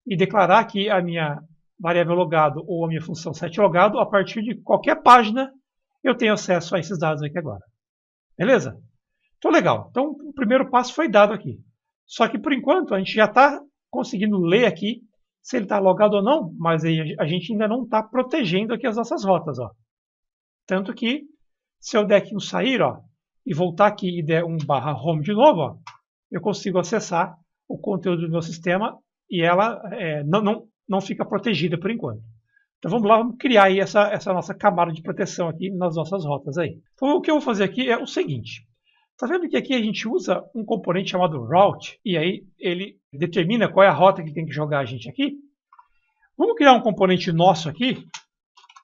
e declarar aqui a minha variável logado ou a minha função setLogado, a partir de qualquer página eu tenho acesso a esses dados aqui agora. Beleza? Então, legal. Então, o primeiro passo foi dado aqui. Só que, por enquanto, a gente já está conseguindo ler aqui se ele está logado ou não, mas a gente ainda não está protegendo aqui as nossas rotas. Ó. Tanto que, se eu der aqui um sair ó, e voltar aqui e der um /home de novo, ó, eu consigo acessar o conteúdo do meu sistema e ela não fica protegida por enquanto. Então vamos lá, vamos criar aí essa nossa camada de proteção aqui nas nossas rotas aí. Então o que eu vou fazer aqui é o seguinte. Está vendo que aqui a gente usa um componente chamado route e aí ele determina qual é a rota que tem que jogar a gente aqui? Vamos criar um componente nosso aqui.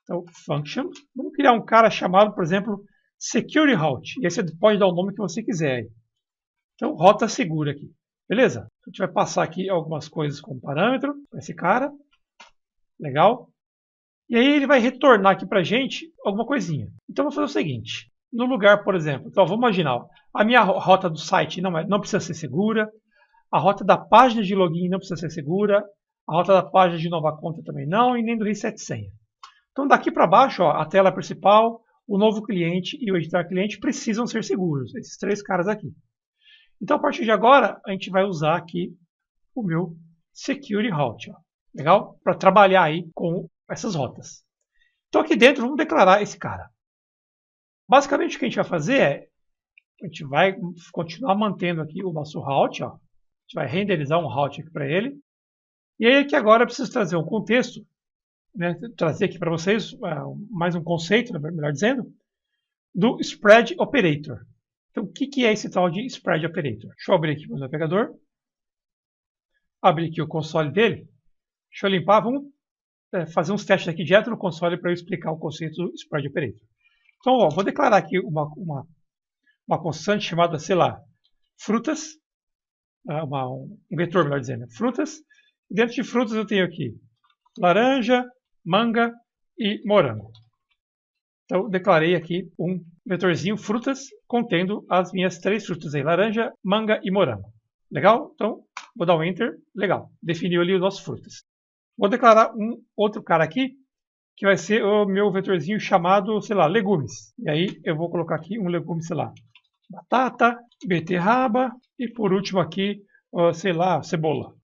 Então, function. Vamos criar um cara chamado, por exemplo, security route. E aí você pode dar o nome que você quiser. Então, rota segura aqui. Beleza? A gente vai passar aqui algumas coisas como parâmetro para esse cara. Legal. E aí ele vai retornar aqui para a gente alguma coisinha. Então, eu vou fazer o seguinte. No lugar, por exemplo, então vamos imaginar, a minha rota do site não precisa ser segura, a rota da página de login não precisa ser segura, a rota da página de nova conta também não, e nem do reset senha. Então daqui para baixo, ó, a tela principal, o novo cliente e o editar cliente precisam ser seguros, esses três caras aqui. Então a partir de agora, a gente vai usar aqui o meu security route, ó, legal? Para trabalhar aí com essas rotas. Então aqui dentro vamos declarar esse cara. Basicamente o que a gente vai fazer é, A gente vai continuar mantendo aqui o nosso route, ó. A gente vai renderizar um route aqui para ele. E aí aqui agora eu preciso trazer um contexto, né, trazer aqui para vocês mais um conceito, melhor dizendo, do Spread Operator. Então o que é esse tal de Spread Operator? Deixa eu abrir aqui o navegador. Abrir aqui o console dele. Deixa eu limpar, vamos fazer uns testes aqui direto no console para eu explicar o conceito do Spread Operator. Então, ó, vou declarar aqui uma constante chamada, sei lá, frutas, um vetor, melhor dizendo, frutas. Dentro de frutas eu tenho aqui laranja, manga e morango. Então, declarei aqui um vetorzinho frutas contendo as minhas 3 frutas aí, laranja, manga e morango. Legal? Então, vou dar um Enter. Legal. Definiu ali as nossas frutas. Vou declarar um outro cara aqui, que vai ser o meu vetorzinho chamado, sei lá, legumes. E aí eu vou colocar aqui um legume, sei lá, batata, beterraba e por último aqui, sei lá, cebola.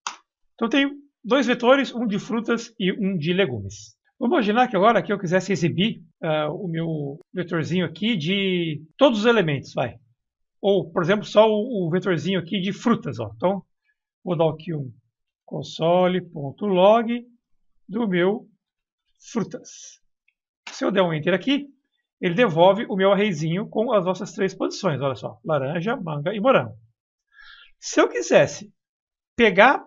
Então eu tenho 2 vetores, um de frutas e um de legumes. Vamos imaginar que agora que eu quisesse exibir o meu vetorzinho aqui de todos os elementos, vai. Ou, por exemplo, só o vetorzinho aqui de frutas. Ó. Então, vou dar aqui um console.log do meu frutas. Se eu der um Enter aqui, ele devolve o meu arrayzinho com as nossas 3 posições. Olha só, laranja, manga e morango. Se eu quisesse pegar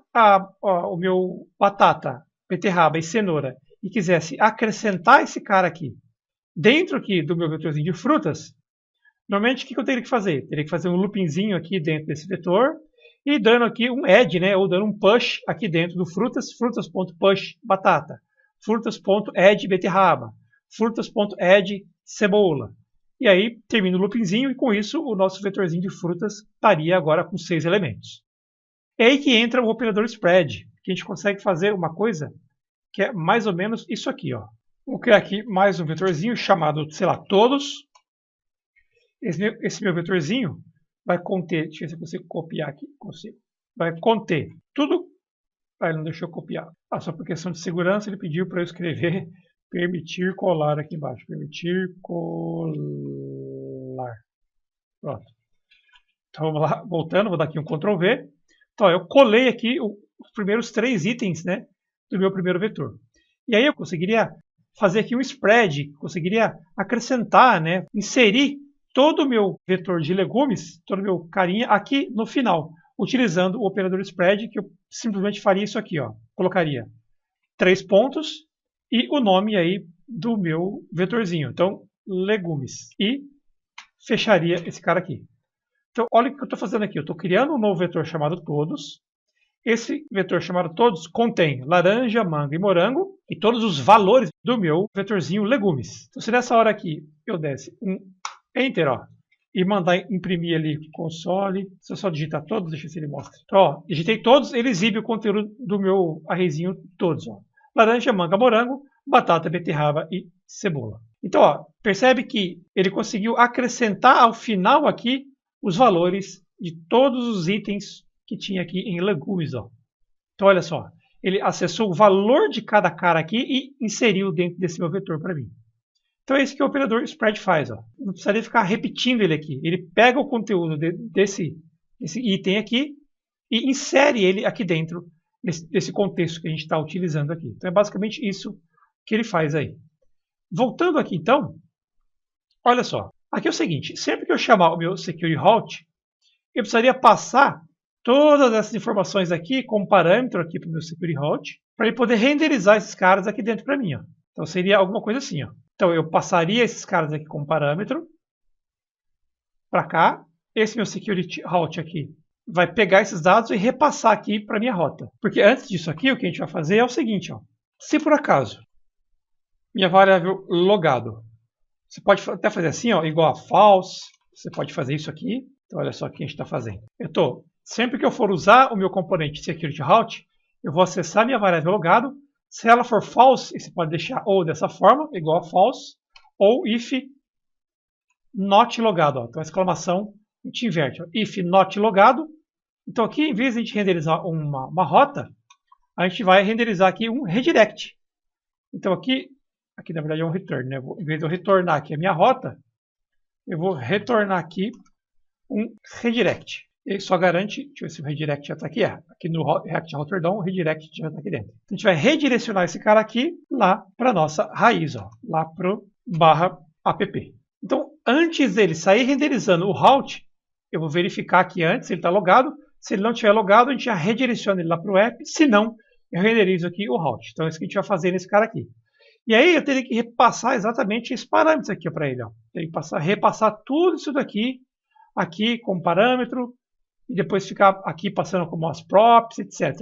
o meu batata, beterraba e cenoura e quisesse acrescentar esse cara aqui dentro aqui do meu vetorzinho de frutas, normalmente o que eu teria que fazer? Teria que fazer um loopingzinho aqui dentro desse vetor e dando aqui um add, né, ou dando um push aqui dentro do frutas, frutas.push batata, frutas.add beterraba, frutas.add cebola. E aí termina o loopingzinho e com isso o nosso vetorzinho de frutas estaria agora com 6 elementos. É aí que entra o operador spread, que a gente consegue fazer uma coisa que é mais ou menos isso aqui. Ó. Vou criar aqui mais um vetorzinho chamado, sei lá, todos. Esse meu vetorzinho vai conter, deixa eu ver se eu consigo copiar aqui, consigo. Vai conter tudo. Ele não deixou eu copiar. Só por questão de segurança ele pediu para eu escrever permitir colar aqui embaixo. Permitir colar. Pronto. Então vamos lá, voltando, vou dar aqui um Ctrl V. Então eu colei aqui os primeiros 3 itens, né, do meu primeiro vetor. E aí eu conseguiria fazer aqui um spread, conseguiria acrescentar, né, inserir todo o meu vetor de legumes, todo o meu carinha aqui no final, utilizando o operador spread, que eu simplesmente faria isso aqui, ó. Colocaria 3 pontos e o nome aí do meu vetorzinho. Então, legumes. E fecharia esse cara aqui. Então, olha o que eu estou fazendo aqui. Eu estou criando um novo vetor chamado todos. Esse vetor chamado todos contém laranja, manga e morango e todos os valores do meu vetorzinho legumes. Então, se nessa hora aqui eu desse um Enter, ó, e mandar imprimir ali console, se eu só digitar todos, deixa eu ver se ele mostra. Então, ó, digitei todos, ele exibe o conteúdo do meu arrayzinho todos. Ó. Laranja, manga, morango, batata, beterraba e cebola. Então, ó, percebe que ele conseguiu acrescentar ao final aqui os valores de todos os itens que tinha aqui em legumes. Ó. Então, olha só, ele acessou o valor de cada cara aqui e inseriu dentro desse meu vetor para mim. Então é isso que o operador spread faz. Ó. Não precisaria ficar repetindo ele aqui. Ele pega o conteúdo desse item aqui e insere ele aqui dentro desse contexto que a gente está utilizando aqui. Então é basicamente isso que ele faz aí. Voltando aqui então, olha só. Aqui é o seguinte, sempre que eu chamar o meu security route, eu precisaria passar todas essas informações aqui como parâmetro aqui para o meu security route, para ele poder renderizar esses caras aqui dentro para mim. Ó. Então seria alguma coisa assim. Ó. Então eu passaria esses caras aqui como parâmetro para cá. Esse meu security route aqui vai pegar esses dados e repassar aqui para a minha rota. Porque antes disso aqui, o que a gente vai fazer é o seguinte. Ó. Se por acaso minha variável logado, você pode até fazer assim, ó, igual a false. Você pode fazer isso aqui. Então olha só o que a gente está fazendo. Sempre que eu for usar o meu componente security route, eu vou acessar minha variável logado. Se ela for false, você pode deixar ou dessa forma, igual a false, ou if not logado. Ó. Então, a exclamação a gente inverte. Ó. If not logado. Então, aqui, em vez de a gente renderizar uma rota, a gente vai renderizar aqui um redirect. Então, aqui na verdade é um return. Né? Em vez de eu retornar aqui a minha rota, eu vou retornar aqui um redirect. Ele só garante, deixa eu ver se o redirect já está aqui. Aqui no React Router DOM, o redirect já está aqui dentro. Então, a gente vai redirecionar esse cara aqui lá para a nossa raiz, ó, lá para o /app. Então, antes dele sair renderizando o route, eu vou verificar aqui antes se ele está logado. Se ele não estiver logado, a gente já redireciona ele lá para o app. Se não, eu renderizo aqui o route. Então, é isso que a gente vai fazer nesse cara aqui. E aí, eu teria que repassar exatamente esses parâmetros aqui para ele. Ó. Teria que repassar tudo isso daqui, aqui como parâmetro, e depois ficar aqui passando como as props, etc.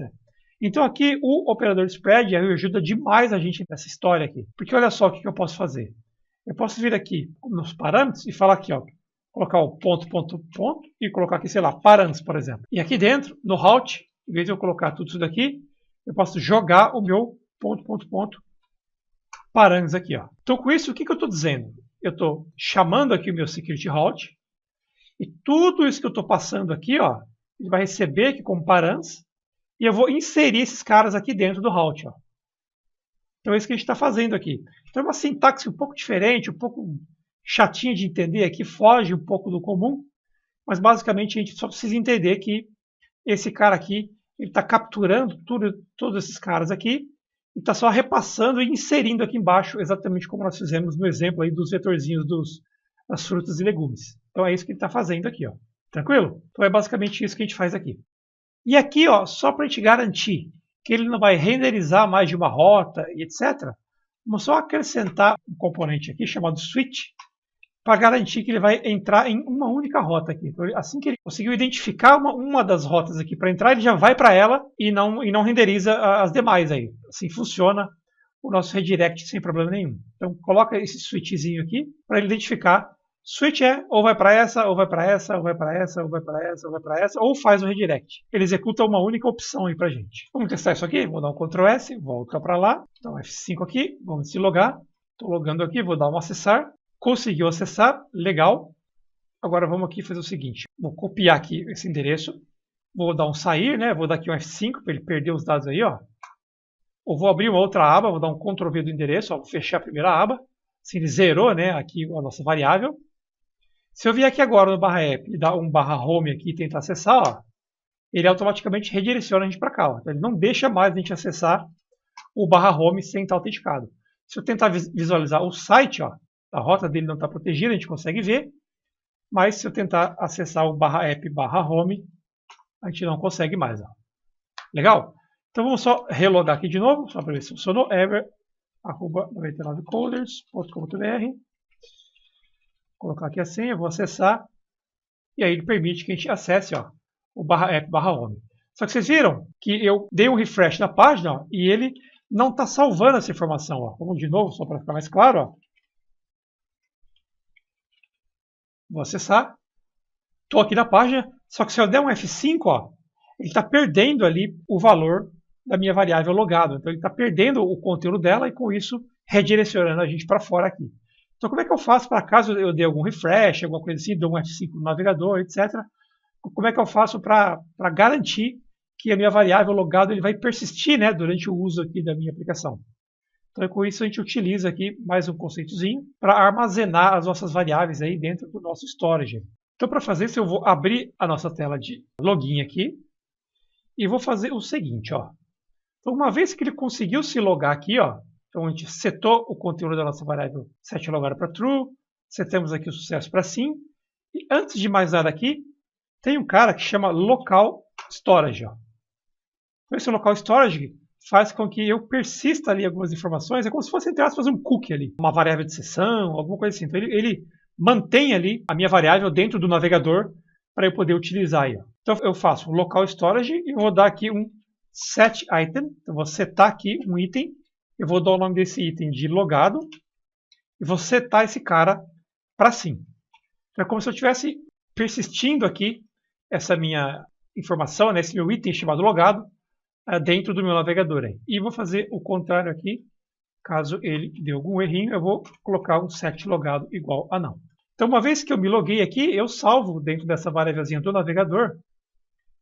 Então, aqui o operador de spread ajuda demais a gente nessa história aqui. Porque olha só o que eu posso fazer. Eu posso vir aqui nos parâmetros e falar aqui, ó, colocar o ponto, e colocar aqui, sei lá, params, por exemplo. E aqui dentro, no route, em vez de eu colocar tudo isso daqui, eu posso jogar o meu ponto, params aqui. Ó. Então, com isso, o que eu estou dizendo? Eu estou chamando aqui o meu security route, e tudo isso que eu estou passando aqui, ó, ele vai receber aqui como params, e eu vou inserir esses caras aqui dentro do route. Ó. Então, é isso que a gente está fazendo aqui. Então, é uma sintaxe um pouco diferente, um pouco chatinha de entender, aqui foge um pouco do comum, mas basicamente a gente só precisa entender que esse cara aqui, ele está capturando todos esses caras aqui, e está só repassando e inserindo aqui embaixo, exatamente como nós fizemos no exemplo aí dos vetorzinhos das frutas e legumes. Então é isso que ele está fazendo aqui, ó. Tranquilo? Então é basicamente isso que a gente faz aqui. E aqui, ó, só para a gente garantir que ele não vai renderizar mais de uma rota e etc., vamos só acrescentar um componente aqui chamado switch, para garantir que ele vai entrar em uma única rota aqui. Então, assim que ele conseguiu identificar uma das rotas aqui para entrar, ele já vai para ela e não renderiza as demais aí. Assim funciona o nosso redirect sem problema nenhum. Então coloca esse switchzinho aqui para ele identificar. Switch ou vai para essa, ou vai para essa, ou vai para essa, ou vai para essa, ou vai para essa, ou faz o redirect. Ele executa uma única opção aí para gente. Vamos testar isso aqui? Vou dar um Ctrl S, volta para lá, dá um F5 aqui, vamos se logar. Estou logando aqui, vou dar um acessar. Conseguiu acessar, legal. Agora vamos aqui fazer o seguinte, vou copiar aqui esse endereço, vou dar um sair, né? Vou dar aqui um F5 para ele perder os dados aí, ó. Ou vou abrir uma outra aba, vou dar um Ctrl V do endereço, ó, vou fechar a primeira aba, assim ele zerou, né, aqui a nossa variável. Se eu vier aqui agora no /app e dar um /home aqui e tentar acessar, ó, ele automaticamente redireciona a gente para cá, ó. Então ele não deixa mais a gente acessar o /home sem estar autenticado. Se eu tentar visualizar o site, ó, a rota dele não está protegida, a gente consegue ver, mas se eu tentar acessar o /app/home, a gente não consegue mais. Ó. Legal? Então vamos só relogar aqui de novo, só para ver se funcionou. ever@99coders.com.br. Colocar aqui a senha, vou acessar, e aí ele permite que a gente acesse ó, o /app/home. Só que vocês viram que eu dei um refresh na página ó, e ele não está salvando essa informação. Ó. Vamos de novo, só para ficar mais claro. Ó. Vou acessar. Estou aqui na página, só que se eu der um F5, ó, ele está perdendo ali o valor da minha variável logado. Então ele está perdendo o conteúdo dela e com isso redirecionando a gente para fora aqui. Então como é que eu faço para caso eu dê algum refresh, alguma coisa assim, dou um F5 no navegador, etc. Como é que eu faço para garantir que a minha variável logado ele vai persistir né, durante o uso aqui da minha aplicação? Então, com isso, a gente utiliza aqui mais um conceitozinho para armazenar as nossas variáveis aí dentro do nosso storage. Então, para fazer isso, eu vou abrir a nossa tela de login aqui e vou fazer o seguinte. Ó. Então, uma vez que ele conseguiu se logar aqui, ó, então a gente setou o conteúdo da nossa variável setLogar para true, setamos aqui o sucesso para sim, e antes de mais nada aqui, tem um cara que chama local storage. Ó. Então, esse local storage faz com que eu persista ali algumas informações, é como se fosse, entre aspas, um cookie ali, uma variável de sessão, alguma coisa assim. Então ele mantém ali a minha variável dentro do navegador para eu poder utilizar aí. Ó. Então eu faço um local storage e vou dar aqui um set item, então vou setar aqui um item, eu vou dar o nome desse item de logado e vou setar esse cara para sim. Então é como se eu estivesse persistindo aqui essa minha informação, né, esse meu item chamado logado, dentro do meu navegador. Aí. E vou fazer o contrário aqui. Caso ele dê algum errinho, eu vou colocar um set logado igual a não. Então, uma vez que eu me loguei aqui, eu salvo dentro dessa variávelzinha do navegador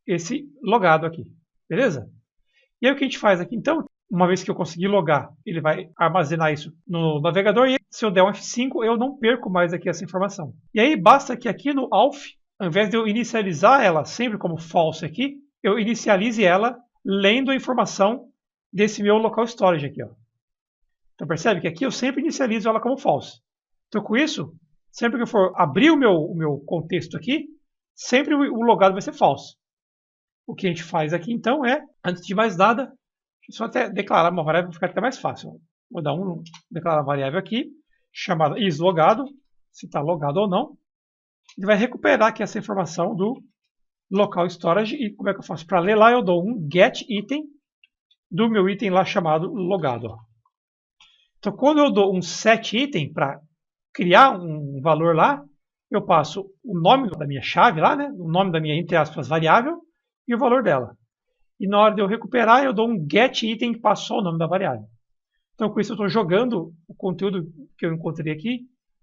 esse logado aqui. Beleza? E aí o que a gente faz aqui, então, uma vez que eu conseguir logar, ele vai armazenar isso no navegador e se eu der um F5, eu não perco mais aqui essa informação. E aí basta que aqui no auth ao invés de eu inicializar ela sempre como false aqui, eu inicialize ela lendo a informação desse meu local storage aqui. Ó. Então percebe que aqui eu sempre inicializo ela como false. Então com isso, sempre que eu for abrir o meu contexto aqui, sempre o logado vai ser false. O que a gente faz aqui então é, antes de mais nada, deixa eu só até declarar uma variável para ficar até mais fácil. Vou dar declarar uma variável aqui, chamada isLogado, se está logado ou não. Ele vai recuperar aqui essa informação do local storage. E como é que eu faço? Para ler lá, eu dou um getItem do meu item lá chamado logado. Ó. Então, quando eu dou um setItem para criar um valor lá, eu passo o nome da minha chave lá, né? O nome da minha, entre aspas, variável e o valor dela. E na hora de eu recuperar, eu dou um getItem que passa só o nome da variável. Então, com isso, eu estou jogando o conteúdo que eu encontrei aqui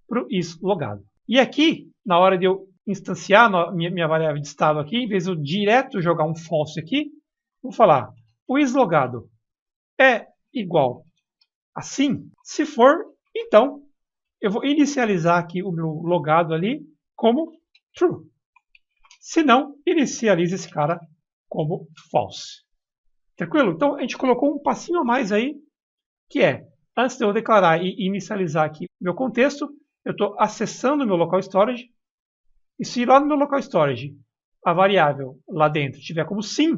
para o isLogado. E aqui, na hora de eu instanciar minha variável de estado aqui, em vez de eu direto jogar um false aqui, vou falar o isLogado é igual assim. Se for, então, eu vou inicializar aqui o meu logado ali como true. Se não, inicialize esse cara como false. Tranquilo? Então, a gente colocou um passinho a mais aí, que é, antes de eu declarar e inicializar aqui meu contexto, eu estou acessando o meu local storage. E se lá no meu local storage a variável lá dentro estiver como sim,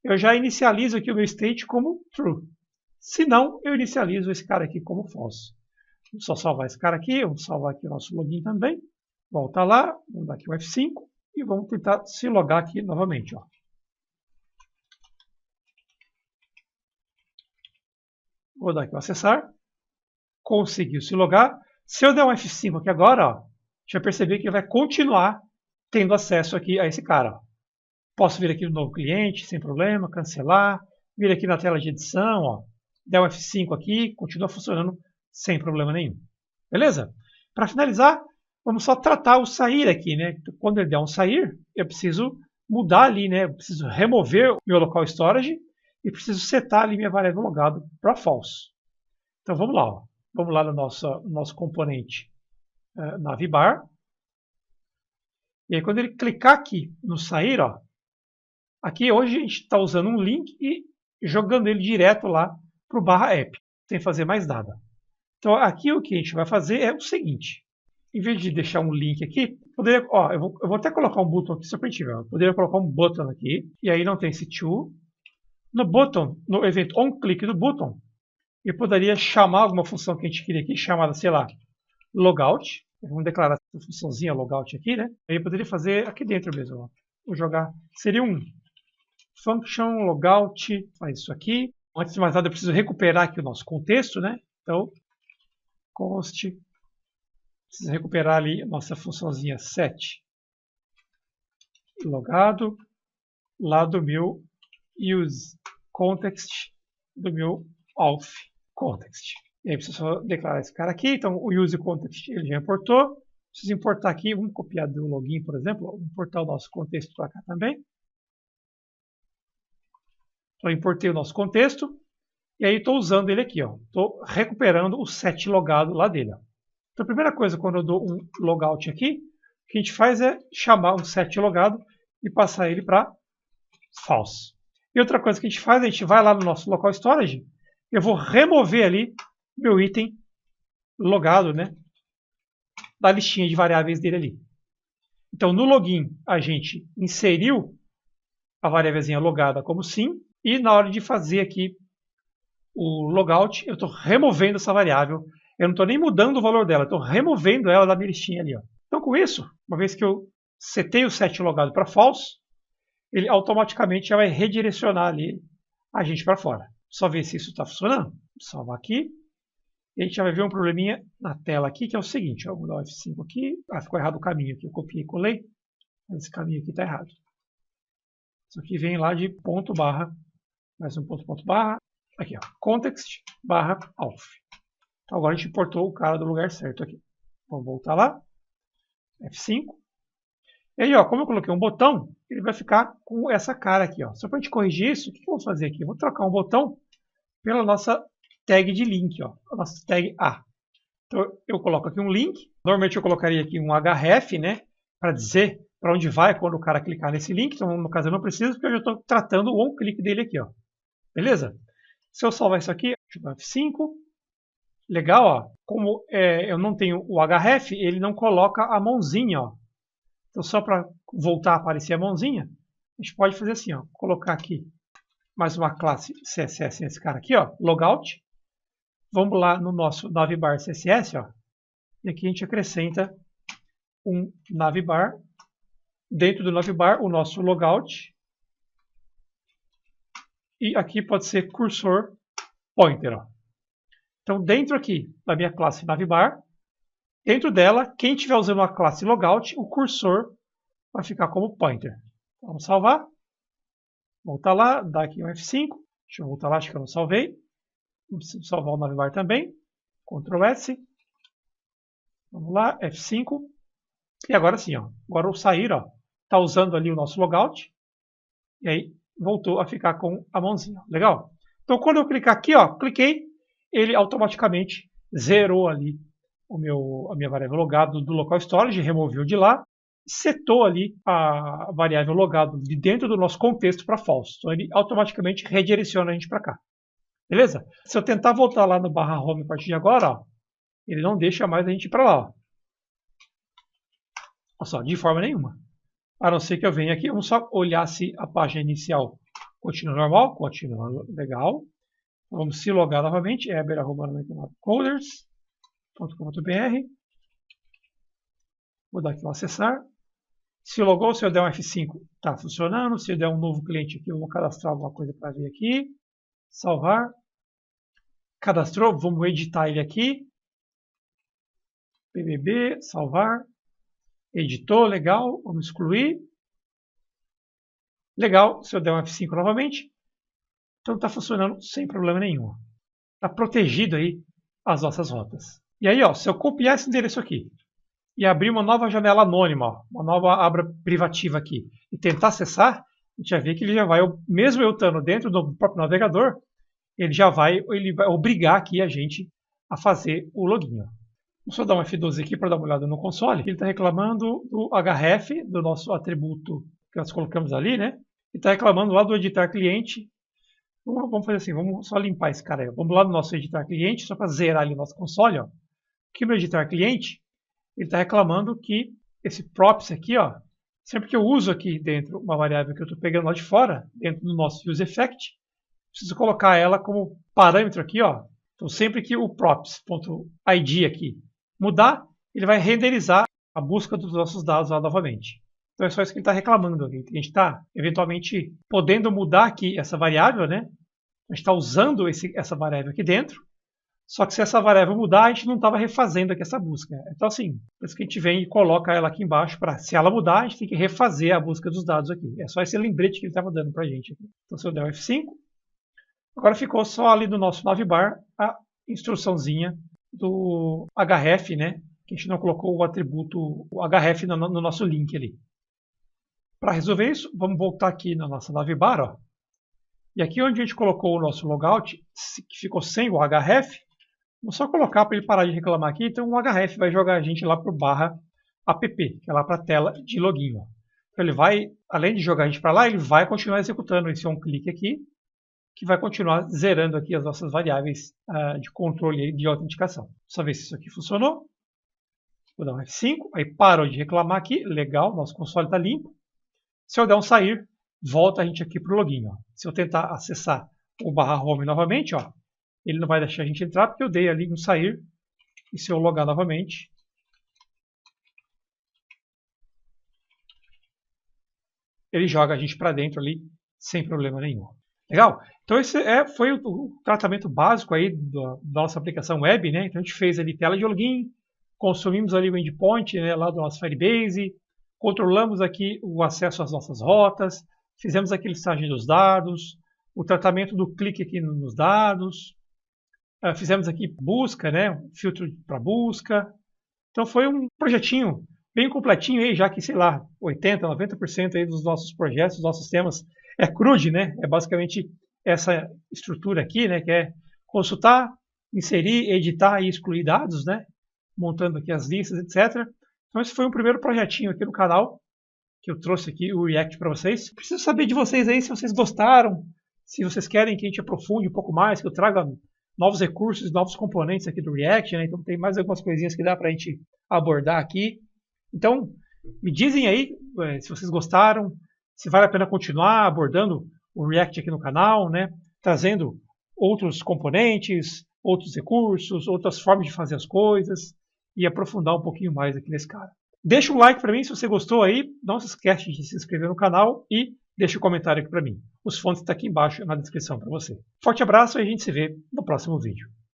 eu já inicializo aqui o meu state como true. Se não, eu inicializo esse cara aqui como false. Vamos só salvar esse cara aqui, vamos salvar aqui o nosso login também. Volta lá, vamos dar aqui o F5 e vamos tentar se logar aqui novamente. Ó. Vou dar aqui o acessar. Conseguiu se logar. Se eu der um F5 aqui agora, ó, a gente vai perceber que ele vai continuar tendo acesso aqui a esse cara. Ó. Posso vir aqui no novo cliente, sem problema, cancelar. Vir aqui na tela de edição, ó, der um F5 aqui, continua funcionando sem problema nenhum. Beleza? Para finalizar, vamos só tratar o sair aqui, né? Quando ele der um sair, eu preciso mudar ali, né? Eu preciso remover o meu local storage e preciso setar ali minha variável logado para false. Então vamos lá, ó. Vamos lá no nosso componente navbar. E aí quando ele clicar aqui no sair, ó, aqui hoje a gente está usando um link e jogando ele direto lá para o /app, sem fazer mais nada. Então aqui o que a gente vai fazer é o seguinte. Em vez de deixar um link aqui, poderia, ó, eu vou até colocar um botão aqui só para a gente ver. Eu poderia colocar um button aqui, e aí não tem esse to. No button, no evento onClick do button, eu poderia chamar alguma função que a gente queria aqui, chamada, sei lá, logout. Vamos declarar essa funçãozinha logout aqui, né? Aí eu poderia fazer aqui dentro mesmo. Ó. Vou jogar. Seria um function logout, faz isso aqui. Antes de mais nada, eu preciso recuperar aqui o nosso contexto, né? Então, const, preciso recuperar ali a nossa funçãozinha set logado lá do meu use context do meu auth context. E aí preciso só declarar esse cara aqui. Então o use context ele já importou. Preciso importar aqui, vamos copiar do login, por exemplo, vamos importar o nosso contexto para cá também. Então importei o nosso contexto e aí estou usando ele aqui, ó. Estou recuperando o set logado lá dele. Ó. Então a primeira coisa quando eu dou um logout aqui, o que a gente faz é chamar um set logado e passar ele para false. E outra coisa que a gente faz, a gente vai lá no nosso local storage, eu vou remover ali meu item logado, né, da listinha de variáveis dele ali. Então no login a gente inseriu a variávelzinha logada como sim, e na hora de fazer aqui o logout, eu estou removendo essa variável. Eu não estou nem mudando o valor dela, estou removendo ela da minha listinha ali. Ó. Então com isso, uma vez que eu setei o set logado para false, ele automaticamente já vai redirecionar ali a gente para fora. Só ver se isso está funcionando. Vou salvar aqui. E a gente já vai ver um probleminha na tela aqui, que é o seguinte. Ó, vou dar um F5 aqui. Ah, ficou errado o caminho aqui. Eu copiei e colei. Esse caminho aqui está errado. Isso aqui vem lá de ponto barra. Mais um ponto barra. Aqui, ó. Context barra auth. Então agora a gente importou o cara do lugar certo aqui. Vamos voltar lá. F5. E aí, ó, como eu coloquei um botão, ele vai ficar com essa cara aqui. Ó. Só para a gente corrigir isso, o que eu vou fazer aqui? Eu vou trocar um botão pela nossa tag de link, ó, a nossa tag A. Então eu coloco aqui um link. Normalmente eu colocaria aqui um href, né, para dizer para onde vai quando o cara clicar nesse link. Então, no caso, eu não preciso, porque eu já estou tratando o on-click dele aqui, ó. Beleza? Se eu salvar isso aqui, deixa eu dar F5. Legal, ó. Como eu não tenho o href, ele não coloca a mãozinha, ó. Então, só para voltar a aparecer a mãozinha, a gente pode fazer assim, ó. Colocar aqui mais uma classe CSS nesse cara aqui, ó. Logout. Vamos lá no nosso navbar CSS, ó. E aqui a gente acrescenta um navbar. Dentro do navbar, o nosso logout. E aqui pode ser cursor pointer, ó. Então, dentro aqui da minha classe navbar, dentro dela, quem estiver usando a classe logout, o cursor vai ficar como pointer. Vamos salvar. Voltar lá, dar aqui um F5. Deixa eu voltar lá, acho que eu não salvei. Não preciso salvar o navbar também. Ctrl S. Vamos lá, F5. E agora sim, ó. Agora o sair, ó, está usando ali o nosso logout. E aí voltou a ficar com a mãozinha. Legal? Então, quando eu clicar aqui, ó, cliquei, ele automaticamente zerou ali a minha variável logado do local storage, removeu de lá, setou ali a variável logado de dentro do nosso contexto para false. Então, ele automaticamente redireciona a gente para cá. Beleza? Se eu tentar voltar lá no /home a partir de agora, ó, ele não deixa mais a gente ir para lá. Ó. Olha só, de forma nenhuma. A não ser que eu venha aqui, vamos só olhar se a página inicial continua normal. Continua legal. Vamos se logar novamente. eber@99coders.com.br. Vou dar aqui o acessar. Se logou, se eu der um F5, está funcionando. Se eu der um novo cliente aqui, eu vou cadastrar alguma coisa para ver aqui. Salvar. Cadastrou, vamos editar ele aqui. pbb, salvar. Editou, legal. Vamos excluir. Legal, se eu der um F5 novamente. Então está funcionando sem problema nenhum. Está protegido aí as nossas rotas. E aí, ó, se eu copiar esse endereço aqui e abrir uma nova janela anônima, ó, uma nova aba privativa aqui, e tentar acessar, a gente vai ver que ele já vai, mesmo eu estando dentro do próprio navegador, ele vai obrigar aqui a gente a fazer o login. Ó. Vou só dar um F12 aqui para dar uma olhada no console. Ele está reclamando do href, do nosso atributo que nós colocamos ali, né? Ele está reclamando lá do editar cliente. Vamos fazer assim, vamos só limpar esse cara aí. Vamos lá no nosso editar cliente, só para zerar ali o nosso console. Ó. Aqui no editar cliente, ele está reclamando que esse props aqui, ó, sempre que eu uso aqui dentro uma variável que eu estou pegando lá de fora, dentro do nosso useEffect, preciso colocar ela como parâmetro aqui, ó. Então sempre que o props.id aqui mudar, ele vai renderizar a busca dos nossos dados lá novamente. Então é só isso que ele está reclamando. A gente está eventualmente podendo mudar aqui essa variável, né? A gente está usando essa variável aqui dentro. Só que se essa variável mudar, a gente não estava refazendo aqui essa busca. Então assim, por isso que a gente vem e coloca ela aqui embaixo para, se ela mudar, a gente tem que refazer a busca dos dados aqui. É só esse lembrete que ele estava dando para a gente aqui. Então se eu der um F5, agora ficou só ali no nosso navbar a instruçãozinha do href, né? Que a gente não colocou o atributo, o href no nosso link ali. Para resolver isso, vamos voltar aqui na nossa navbar, ó. E aqui onde a gente colocou o nosso logout, que ficou sem o href, vamos só colocar para ele parar de reclamar aqui. Então o href vai jogar a gente lá para o /app, que é lá para a tela de login. Ó. Então ele vai, além de jogar a gente para lá, ele vai continuar executando esse onClick aqui, que vai continuar zerando aqui as nossas variáveis de controle de autenticação. Só ver se isso aqui funcionou. Vou dar um F5, aí parou de reclamar aqui, legal, nosso console está limpo. Se eu der um sair, volta a gente aqui para o login. Ó. Se eu tentar acessar o /home novamente, ó, ele não vai deixar a gente entrar porque eu dei ali um sair. E se eu logar novamente, ele joga a gente para dentro ali sem problema nenhum. Legal? Então esse foi o tratamento básico aí da nossa aplicação web, né? Então a gente fez ali tela de login, consumimos ali o endpoint, né, lá do nosso Firebase, controlamos aqui o acesso às nossas rotas, fizemos aqui a listagem dos dados, o tratamento do clique aqui nos dados, fizemos aqui busca, né, filtro para busca. Então foi um projetinho bem completinho aí, já que, sei lá, 80%, 90% aí dos nossos projetos, dos nossos temas é CRUD, né? É basicamente essa estrutura aqui, né, que é consultar, inserir, editar e excluir dados, né? Montando aqui as listas, etc. Então esse foi um primeiro projetinho aqui no canal, que eu trouxe aqui o React para vocês. Preciso saber de vocês aí se vocês gostaram, se vocês querem que a gente aprofunde um pouco mais, que eu traga novos recursos, novos componentes aqui do React, né? Então tem mais algumas coisinhas que dá para a gente abordar aqui. Então, me dizem aí se vocês gostaram, se vale a pena continuar abordando o React aqui no canal, né? Trazendo outros componentes, outros recursos, outras formas de fazer as coisas e aprofundar um pouquinho mais aqui nesse cara. Deixa um like para mim se você gostou aí, não se esquece de se inscrever no canal e deixa um comentário aqui para mim. Os fontes estão aqui embaixo na descrição para você. Forte abraço e a gente se vê no próximo vídeo.